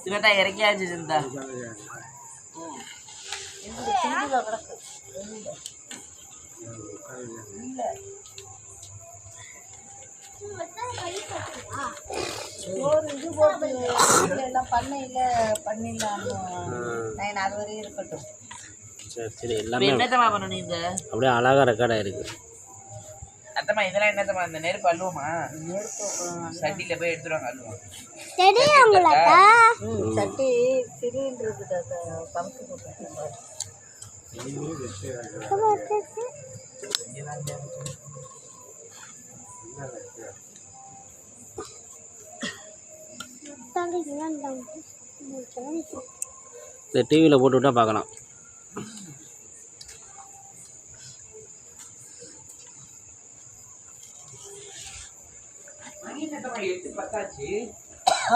சின்னதா இறக்கியாச்சு சிந்தா கிடக்கு ஒரு இது போட்டு வீட்டுல எல்லாம் பண்ணையில் நைன் அது வரையும் இருக்கட்டும். சரி சரி எல்லாமே என்னத்தம்மா பண்ணணும் இந்த அப்படியே அழகாக ரெக்கார்ட் ஆயிருக்கு. அத்தம்மா இதெல்லாம் என்னத்தம்மா இந்த நெருப்பு அள்ளுவோமா? நெருப்பு சட்டியில போய் எடுத்துருவாங்க அள்ளுவோம். சட்டி சிலிண்டருக்கு பம்பு போட்டு இந்த டிவியில் போட்டு விட்டா பார்க்கலாம்.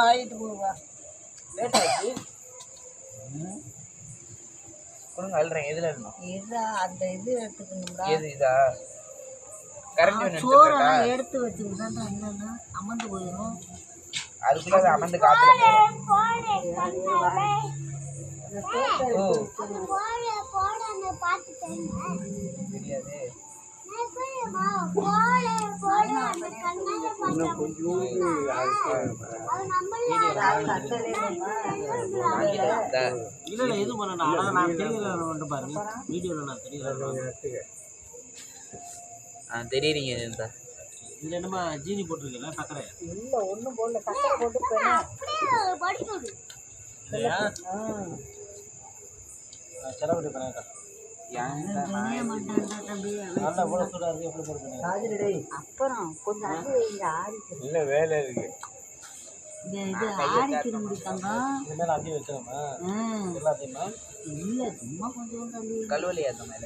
ஆயிட்டு போவா லேட் ஆயிடுச்சு. கொடுங்க அள்ளுறேன். எதுல இருக்கணும்? இதா அந்த இது எடுத்துக்கணும்டா. எது இதா? கரண்ட் ஒன்று சோறெல்லாம் எடுத்து வச்சுக்கிட்டா என்னன்னா அமர்ந்து போயிடும். அதுக்குள்ள அமர்ந்து காத்துல தெரியாது. இல்லை இது பண்ண நான் தெரியல பாருங்க வீடியோவில் நான் தெரியல. தெரியுறீங்க இதில் என்னமா ஜீனி போட்டிருக்கீங்களா சக்கரை? இல்லை ஒன்றும் போடல, சக்கரை போட்டு செலவு பண்ணாக்கா அப்புறம் கொஞ்சம் அது வைங்க ஆடிக்கு. இல்லை வேலை இருக்கு. இது ஆடிக்கிற முடித்தாங்க. இனிமேல் அள்ளி வைக்கிறோமா எல்லாத்தையுமா? இல்லை சும்மா கொஞ்சம் தள்ளி கழுவலையா அந்த மேல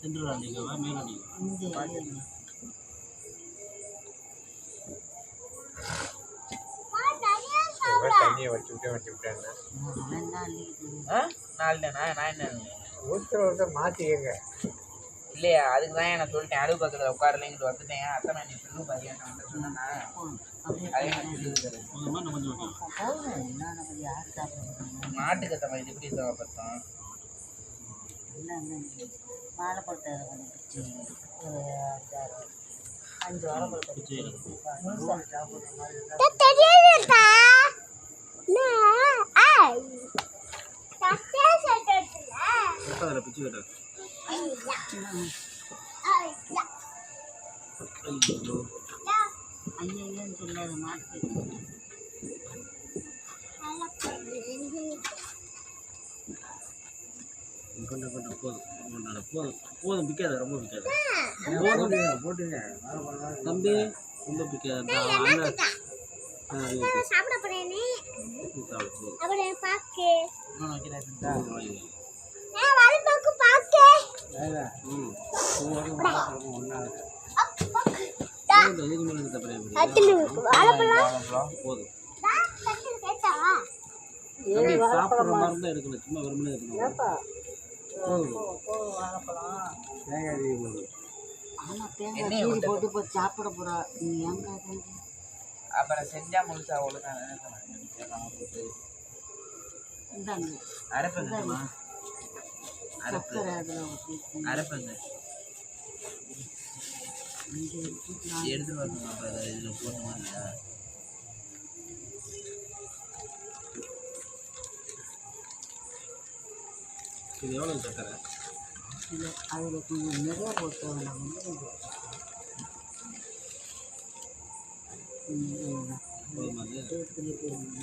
சென்று அடிக்கவா மேல் அடிக்கவா? தண்ணியை வச்சு விட்டாங்க. 4 நான் என்ன ஊற்ற மாற்றிக்கங்க. இல்லையா? அதுக்கு தான் நான் சொல்லிட்டேன் அடுப்பு பக்கத்தில் உட்காரலைங்கிட்டு வந்துட்டேன். அத்தனை நீ சொல்லு பாரியா நான் சொன்னேன்னா அதே நான் சொல்லியிருக்கிறேன். மாட்டுக்கு அத்தனை இது எப்படி தேவைப்பட்டோம்? வாழைப்பழத்தை ஒரு 5 வாழைப்பழத்தை பிச்சு ஐயன்னு சொல்லாத மாட்டு கொஞ்சம் போதும் பிக்காது, ரொம்ப பிக்காது. போட்டுங்க தம்பி ரொம்ப பிக்காது. சாப்பிட போறேனே அவரே பாக்கே வாழைப்பழக்கு பாக்கே போதும். சாப்பிட்ற மாதிரி தான் எடுக்கணும், சும்மா வெறுமனே எடுக்கணும். வாழைப்பழம் தேங்காய் போதும். ஆமாம் தேங்காய் சீனி போட்டு இப்போ சாப்பிட போகிறா. நீ ஏங்க அப்புறம் செஞ்சா முழுசா ஒழுங்கா இந்தாங்க அரைப்பங்க சக்கரை அதில் ஊற்றி அரைப்பங்க எடுத்துட்டு வரணும். அப்புறம் இதில் போடணுமா இல்லையா? இது எவ்வளோ சக்கரை? இல்லை அதில் கொஞ்சம் நிறையா போட்டு வேண்டாம். போதுமா அது? போதுமா?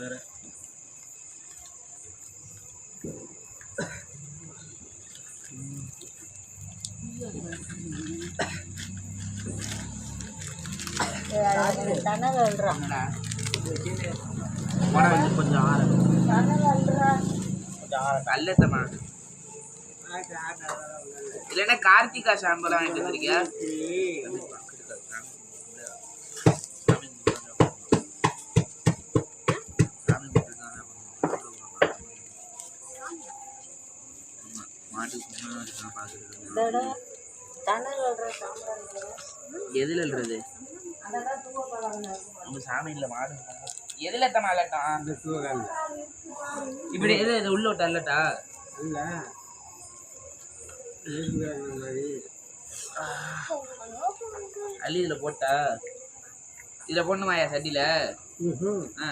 வேறு தணல் அல்றான் கொஞ்சம் ஆற தணல் அல்றான் நல்லத்தம்மா. இல்லைன்னா கார்த்திகா ஷாம்பெல்லாம் வாங்கிட்டு வந்துருக்கியா? தணல் அல்ற சாம்பார் எதுல அல்றது? அதான் தூவப்பழம் நம்ம சாமி இல்லை மாடு எதுல எத்தமா அல்லட்டான் இந்த தூவக்கால் இப்படி எது இது உள்ள விட்ட அல்லட்டா இல்ல அள்ளி இதுல போட்டா இதுல போடணுமாயா சட்டியில ஆ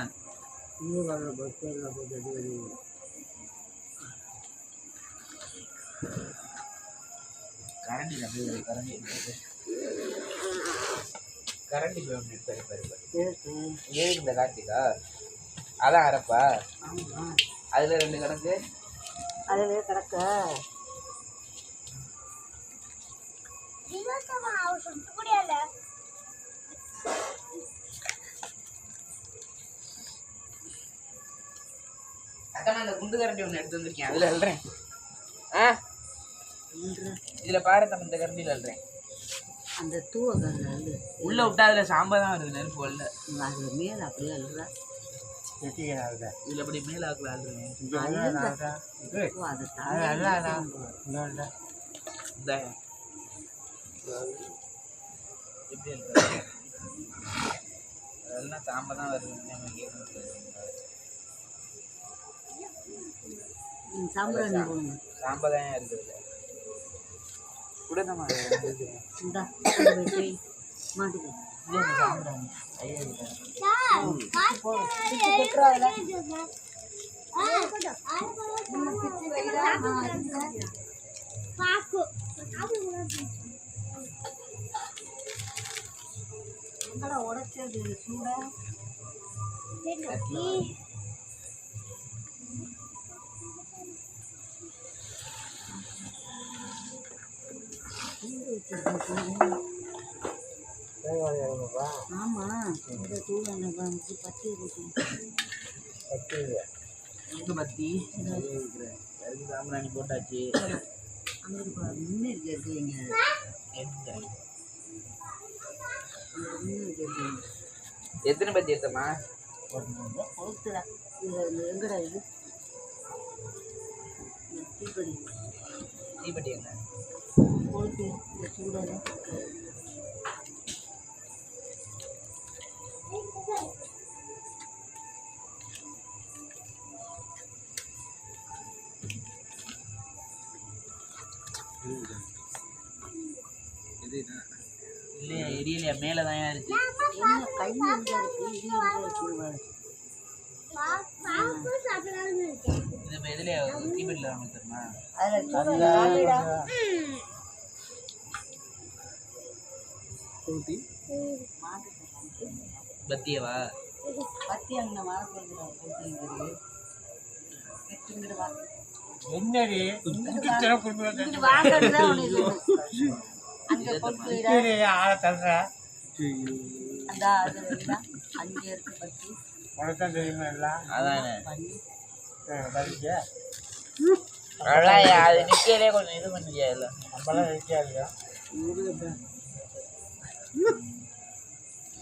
கரண்டி கரண்டி கரண்டி சரி ஏன் இந்த கார்த்திகா அதான் அரைப்பா அதுல 2 கணக்கு அதுலயே கிடக்க அதான் அந்த குண்டு கரண்டி ஒன்று எடுத்து வந்திருக்கேன் அதுல அல்றேன் ஆ இதுல பாரு தம் இந்த கரண்டியில் அல்றேன் அந்த தூவக்கால் அள்ளு உள்ள விட்டா அதுல சாம்பார் தான் வருது நெருப்பு வரல அது மேல அப்படியே அள்ளுறா இதுல அப்படி மேல ஆக்குல அல்றேன் அதை இந்த எப்படி அல்றது அதெல்லாம் சாம்பார் தான் வருது நம்ம சாம்பிராணி போடுங்க சாம்பார் தான் இருக்குது கூடமா இந்தா மாட்டுக்கு சாம்பிராணி ஐயா உடைச்சது சூடா ஆமா இந்த தூள் வந்து பத்தி எங்க பத்தி சாம்பிராணி போட்டாச்சு அங்கே முன்னே இருக்கிறது இங்கே எத்தனை பத்தி எடுத்தமா கொளுத்துடா இது எங்கடா இது தீப்படி தீப்பெட்டி என்ன கொளுத்து இந்த சூடான இல்லையா எரியலையா மேலே தான் இருக்கு என்ன கை எங்க இருக்கு இது எங்க இருக்கு இது இப்போ எதுலையா தீப்பெட்டியில் வாங்க தெரியுமா பத்தியவா பத்தி அங்கே வாங்க என்னடி அங்கே கொண்டு ஆளை தள்ளுற அந்த அங்கே இருக்கு பத்தி உனக்கு தெரியுமா எல்லாம் அதானே பண்ணி படிக்க அவ்வளோயா அது நிற்கலே கொஞ்சம் இது பண்ணியா இல்லை நம்மளாம் வைக்காதியா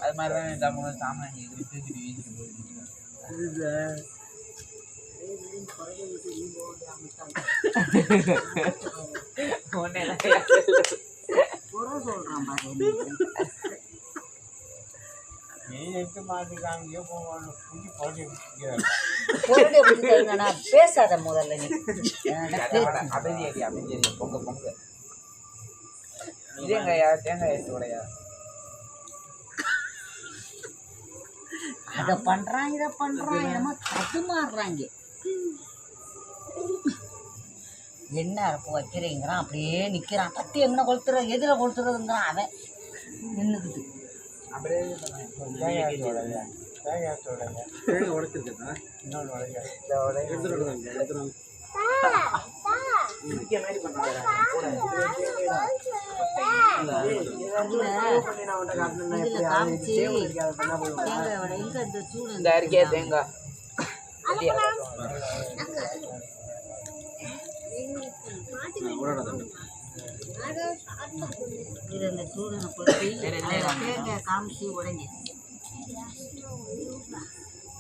அது மாதிரி தான் தமிழ் சாமான் தூக்கிட்டு வீசிட்டு போயிட்டு குறை சொல்றான் பாரு நீ எடுத்து மாட்டிக்காங்க போவாங்க புள்ளி போட்டு பொருளை பிடிச்சா பேசாத முதல்ல நீ அமைதியாடி அமைதியாடி பொங்க பொங்க இதேங்கய்யா தேங்காய் எடுத்து உடையா அதை பண்றான் இதை பண்றான் என்னமோ தடுமாறுறாங்க என்ன அரப்பு வைக்கிறீங்கிறான் அப்படியே நிற்கிறான் கத்தி எங்கே கொளுத்துற எதில் கொளுத்துறதுங்கிறான் அவன் நின்றுக்குது அப்படியே தேங்காய் உடையா தேங்காய் உடையா தேங்காய் உடைச்சிருக்கா இன்னொன்று உடையா எடுத்துட்டு இதுக்கே மாதிரி பண்ணாங்க இதில் காமிச்சு தேங்காய் வடை எங்கே இந்த சூடு இந்த அரிக்கையா தேங்காய் இதில் இந்த சூடனை கொளுத்தி தேங்காய் காமிச்சு உடைங்க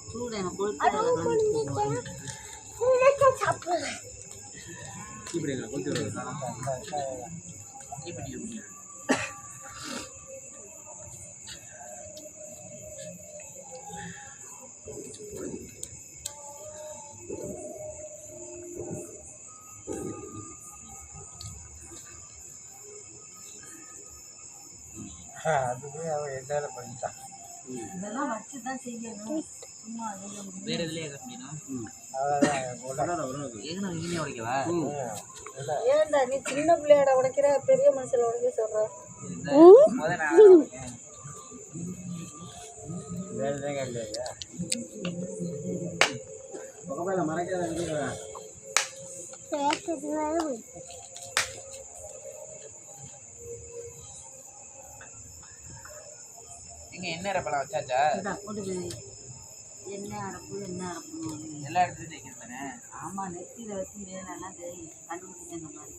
சூடனை கொளுத்தி இதெல்லாம் வச்சு தான் செய்யணும். சும்மா வேற எதுலயே கட்டணும் இங்கே உடைக்கவா ஏன்டா நீ சின்ன பிள்ளையோட உடைக்கிற, பெரிய மனுஷன் உடைக்க சொல்ற? முத நான் எங்க என்ன ரப்பலாம் வச்சாச்சா கொண்டு போய் என்ன அரைப்பு எல்லா இடத்துலையும் தைக்கிறது தானே ஆமா, நெத்தியில வச்சு வேலைலாம் தெரியும், கண்டுபிடிச்ச இந்த மாதிரி.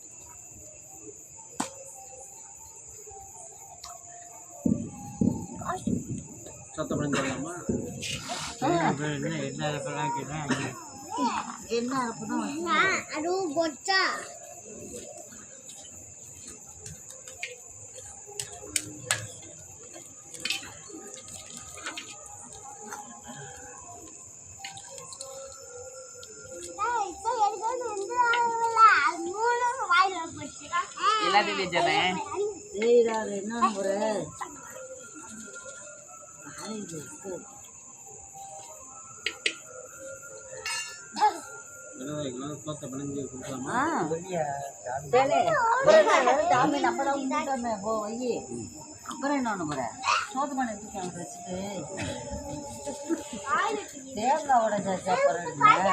சத்தம் பண்ணி சொல்லலாமா? என்ன அரைப்பு தான் அது பொச்சா எல்லாத்தையும் தைச்சிடுறேன் செய்யறாரு. என்ன முறை சோத்தை பண்ணி கொடுக்கலாமா? அப்புறம் என்ன ஒண்ணு போற சோத்து பண்ண வச்சுட்டு தேங்காவோட சாப்பிட்றேன்.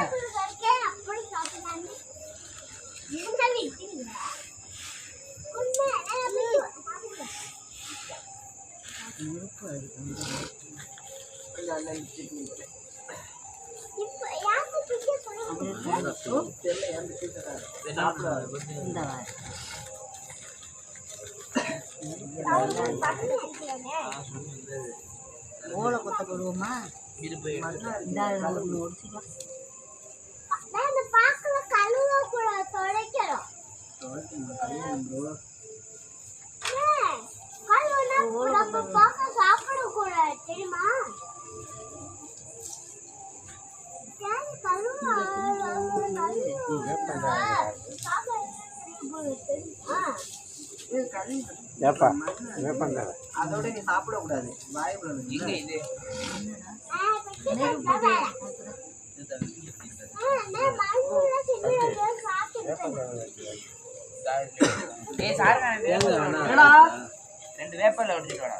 ஓலை கொத்த போடுவோமா? சாப்பிடக்கூடாது தெரியுமா? அதோட நீ சாப்பிடக்கூடாது, வாய்ப்பு எங்க இது ஏய் சார் என்னடா ரெண்டு வேப்பல்ல உடைச்சிட்டு வாடா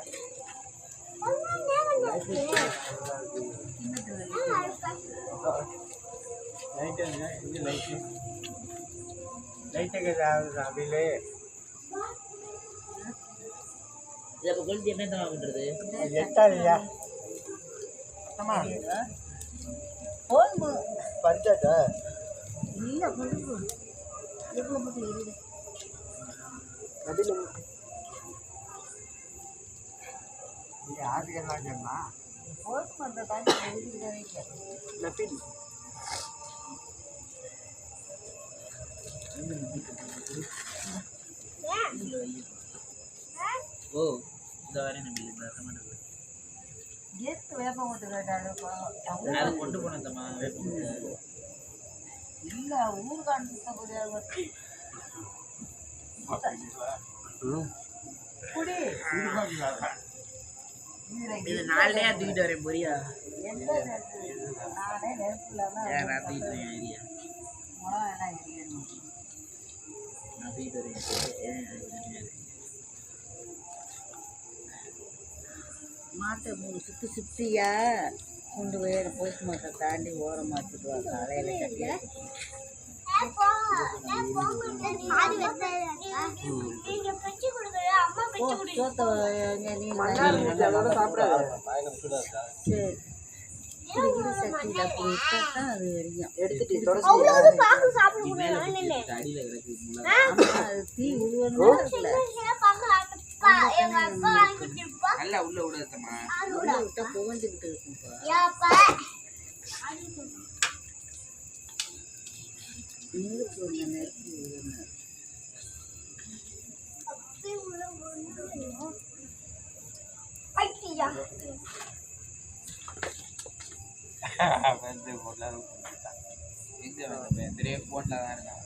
இதை கொளுத்தி என்ன பண்றது இல்ல கொண்டு போ. எவ்வளோ போட்டு எரியுது. போஸ்ட் பண்ற டைம் எரியுது. ஓ இந்த வரை நம்ம இந்த அர்த்தமானது கெஸ்ட் வேப்பம் போட்டு கேட்டாலும் அது கொண்டு போனதம்மா இல்ல ஊர்கான் சுத்தக்கூடியாத குடி இது நாளே தூக்கிட்டு வரேன் பொரியா எந்த நேரத்துல நானே நெருப்பு இல்லாம நான் தூக்கிட்டு வரேன் ஐடியா மிளகா எல்லாம் எரியணும். நான் தூக்கிட்டு வரேன் மாட்டை 3 சுற்றி சுற்றியா கொண்டு போய் போஸ்ட் மாட்டை தாண்டி ஓரம் மாற்றிடுவாங்க அலையில கட்டி. சோத்தை நீ சாப்பிடாது. சரி குடிக்கிற சட்டியில் போயிட்டா தான் அது எரியும். எடுத்துட்டு அடியில கிடக்கு அது தீ உருவணும் இருக்குல்ல நல்லா உள்ள விடாதம்மா உள்ள விட்டா புகஞ்சுக்கிட்டு இருக்கும்ப்பா. நெருப்பு ஒன்று நெருப்பு விடணும். எங்க வந்து பெரிய போன்ல தான் இருக்கான்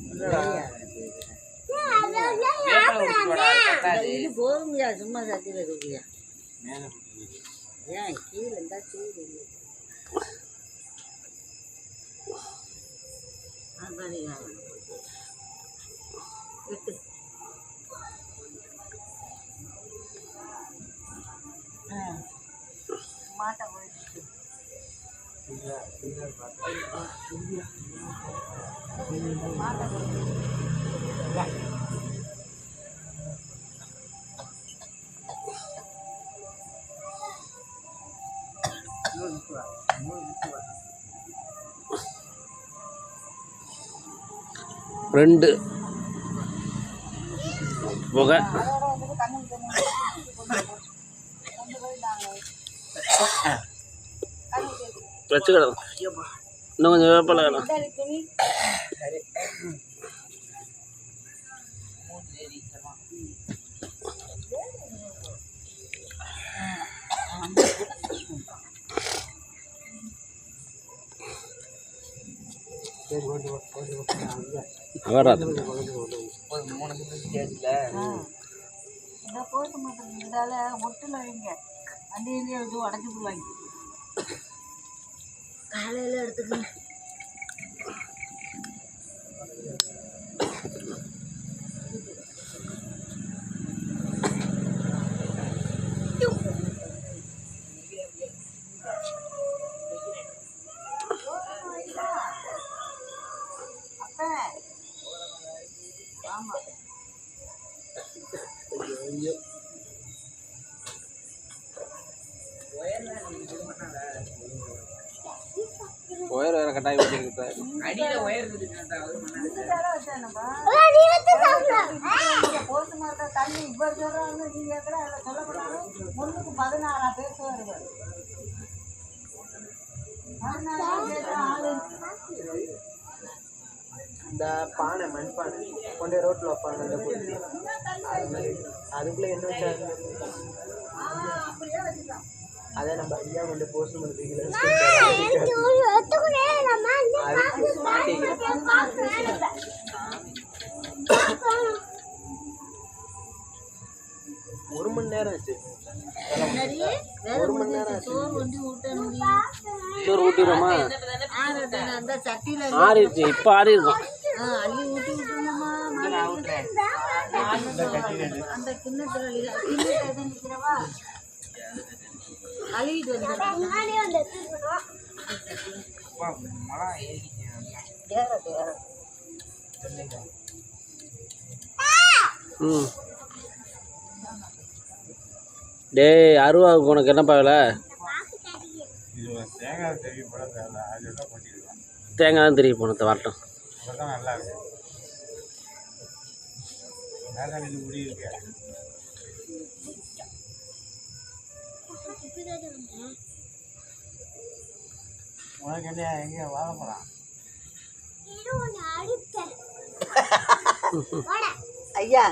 வெளியே அனுப்பிடுறேன். வேப்பலை உரிச்சு போடா, அது பத்தாது. இது போதுமையா சும்மா சட்டியில் இருக்கியா ஏன் கீழே இருந்தா கீழே இல்லை விட்டு மாட்டை போயிட்டு ரெண்டு புகை வச்சுக்கிடும். இன்னும் கொஞ்சம் வேப்பலை வேணும். வராது போட்டு மாட்டேன் இதால மொட்டில் வைங்க வண்டியிலேயே வச்சு உடச்சி போடுவாங்க காலையில் எடுத்துக்கங்க. ஒயர் வேறு கட்டாயி வச்சுருக்கு. அடியில ஒயர் இருக்குது போட்டு மாட்டா தண்ணி இப்போ சொல்கிறாங்க நீங்கள் கூட அதில் சொல்லக்கூடாது. 16 பேர் வருவார் 16 பேர் ஆளு இந்த பானை மண்பானை கொண்டே ரோட்டில் வைப்பாங்க அந்த பொண்ணு அது மாதிரி அதுக்குள்ளே என்ன வச்சாங்க அதை நம்ம ஐயா கொண்டு போஸ்ட் பண்ணுறீங்களா ஒரு மணி நேரம் ஆச்சு. ஒரு மணி நேரம் ஆச்சு. சோறு ஊட்டிடுவோமா? அந்த சட்டியில் ஆறிடுச்சு. இப்போ ஆறி இருக்கும். அள்ளி ஊட்டி விட்டுருந்தோமா அந்த கிண்ணத்தில் நிற்கிறவா அழுகிட்டு ம் டேய் அருவாவுக்கு உனக்கு என்னப்பா வேலை? தேங்காய் தான் திருப்பி போனது வரட்டும். ஐயா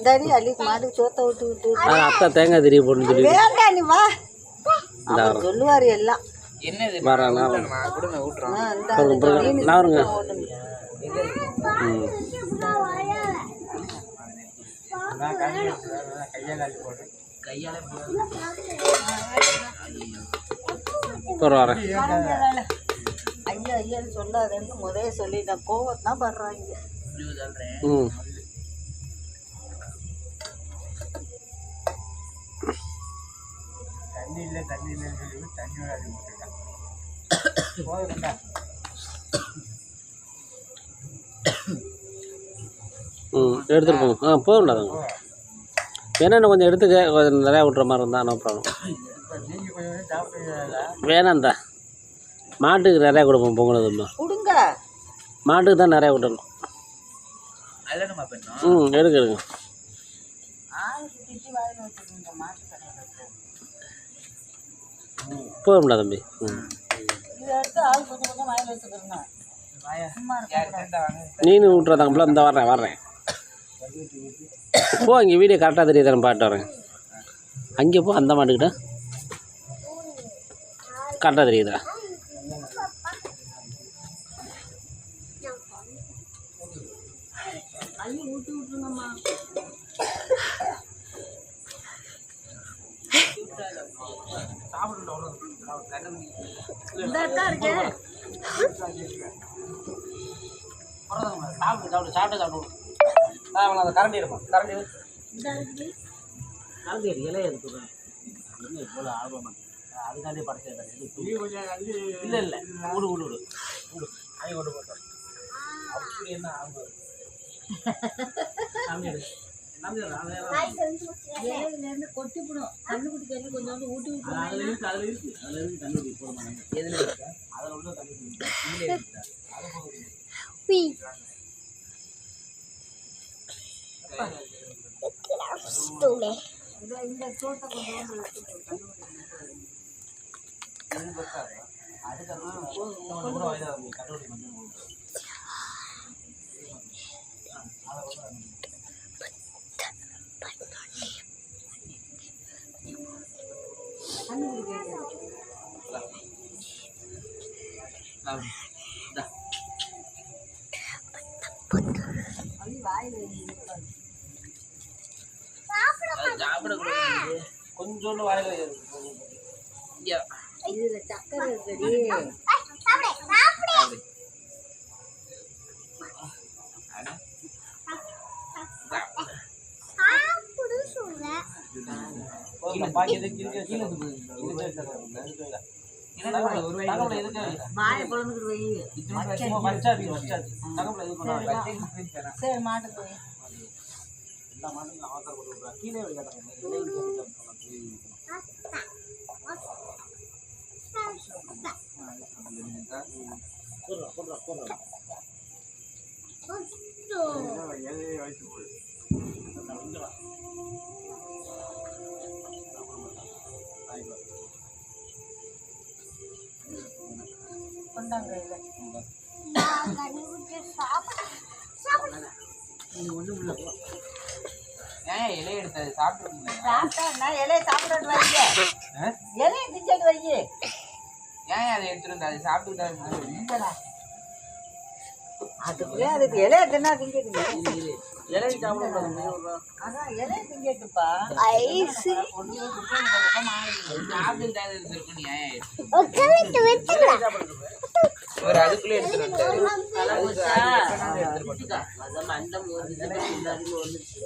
தடி அள்ளி மாடு சோத்த விட்டு விட்டு அத்தை தேங்காய் திருப்பி போட்டு சொல்லி வேண்டாம் நீ வா சொல்லுவாரு எல்லாம் என்னது வரானா கொடுங்க விட்டுறோம். நாருங்க. கையால வரேன். ஐயா ஐயான்னு சொல்லாதேன்னு முதல்ல சொல்லிட்டேன். கோவத்தான் படுறாங்க. ம் தண்ணி இல்லை தண்ணி இல்லைன்னு சொல்லி தண்ணி விளையாடி போட்டுருக்கேன். ம் எடுத்துகிட்டு போங்க. போதும்டா அதுங்க வேணா இன்னும் கொஞ்சம் எடுத்துக்க. கொஞ்சம் நிறையா விட்ற மாதிரி இருந்தால் நோ ப்ராப்ளம். நீங்கள் கொஞ்சம் சாப்பிடுறீங்களா? வேணாம்தா மாட்டுக்கு நிறையா கொடுப்போம் பொங்கலுக்கு. கொடுங்க மாட்டுக்கு தான் நிறையா விட்டணும். அல்லணுமா பண்ணோம். ம் எடுங்க எடுங்க. போதும்டா தம்பி. ம் இதை எடுத்து ஆள் கொஞ்சம் கொஞ்சம் வாயில் வச்சுக்கிறேங்க. சும்மா நீனு விட்றதாங்கப்பல இந்த வர்றேன். போ இங்கே வீடியோ கரெக்டாக தெரியுதான்னு பாட்டு வரேன். அங்கே போ அந்த மாட்டுக்கிட்ட கரெக்டாக தெரியுதா? இந்த தான் இருக்கு. சாப்பிட்டு அந்த கரண்டி இருப்பான் கரண்டி இந்த இருக்குது. கரண்டி இலையை எடுத்துக்கிறேன் என்ன இவ்வளோ ஆர்வமாக அதுக்காண்டி படைச்சது இல்லை இல்லை விடு விடு விடு விடு அதை கொண்டு போட்டோம் அப்படி என்ன ஆகும் இலையிலேருந்து கொட்டிவிடும். கண்ணுக்குட்டி தண்ணி கொஞ்சோண்டு ஊட்டி விட்டு அதில் இருக்கு அதில் இருந்து தண்ணி போதுமான எதுல இருக்கா? அதில் உள்ள தண்ணி இதுல இருக்கா? இந்த தோட்டை கொண்டு வந்து இது பத்தாது அதுக்கப்புறம் கூட வாய்தான் கட்டோடி கொஞ்சம் கண்ணுக்குட்டி கேட்குது. இந்தா. அது வாயில் இருக்காது. அது சாப்பிடக்கூடாது. கொஞ்சோண்டு வாயில இங்க. இதுல சக்கரை இருக்குடி. சாப்பிடு. அட. பாக்கி எதுக்கு கீழே கீழே இருக்கு என்னடா ஒரு வாய் தகவலை எதுக்கு வாயை குழம்புக்கு வை. வச்சாச்சு தகவலை எதுக்கு சரி மாட்டுக்கு வை. எல்லா மாட்டுக்கும் அவசரம் கொண்டு விட்றா கீழே வைக்காட்டாங்க போடுறா போடுறா கொண்டாங்க இதை. இது ஒன்றும் இல்லை. ஏன் இலையை எடுத்தது சாப்பிட்டு சாப்பிட்டா இலையை சாப்பிட்டு வைங்க. இலையை திஞ்சிட்டு வைங்க. ஏன் அதை எடுத்துட்டு வந்தா அது சாப்பிட்டுக்கிட்டா அதுக்குள்ளே அதுக்கு இலையை தின்னா திங்கிட்டுங்க. இலையை சாப்பிட அதான் இலையை திங்கிட்டுப்பா. சாப்பிட்டுக்கிட்டா இருக்குன்னு ஏன் ஒரு அதுக்குள்ளே எடுத்துட்டு வந்தாரு. அதான் மண்டம்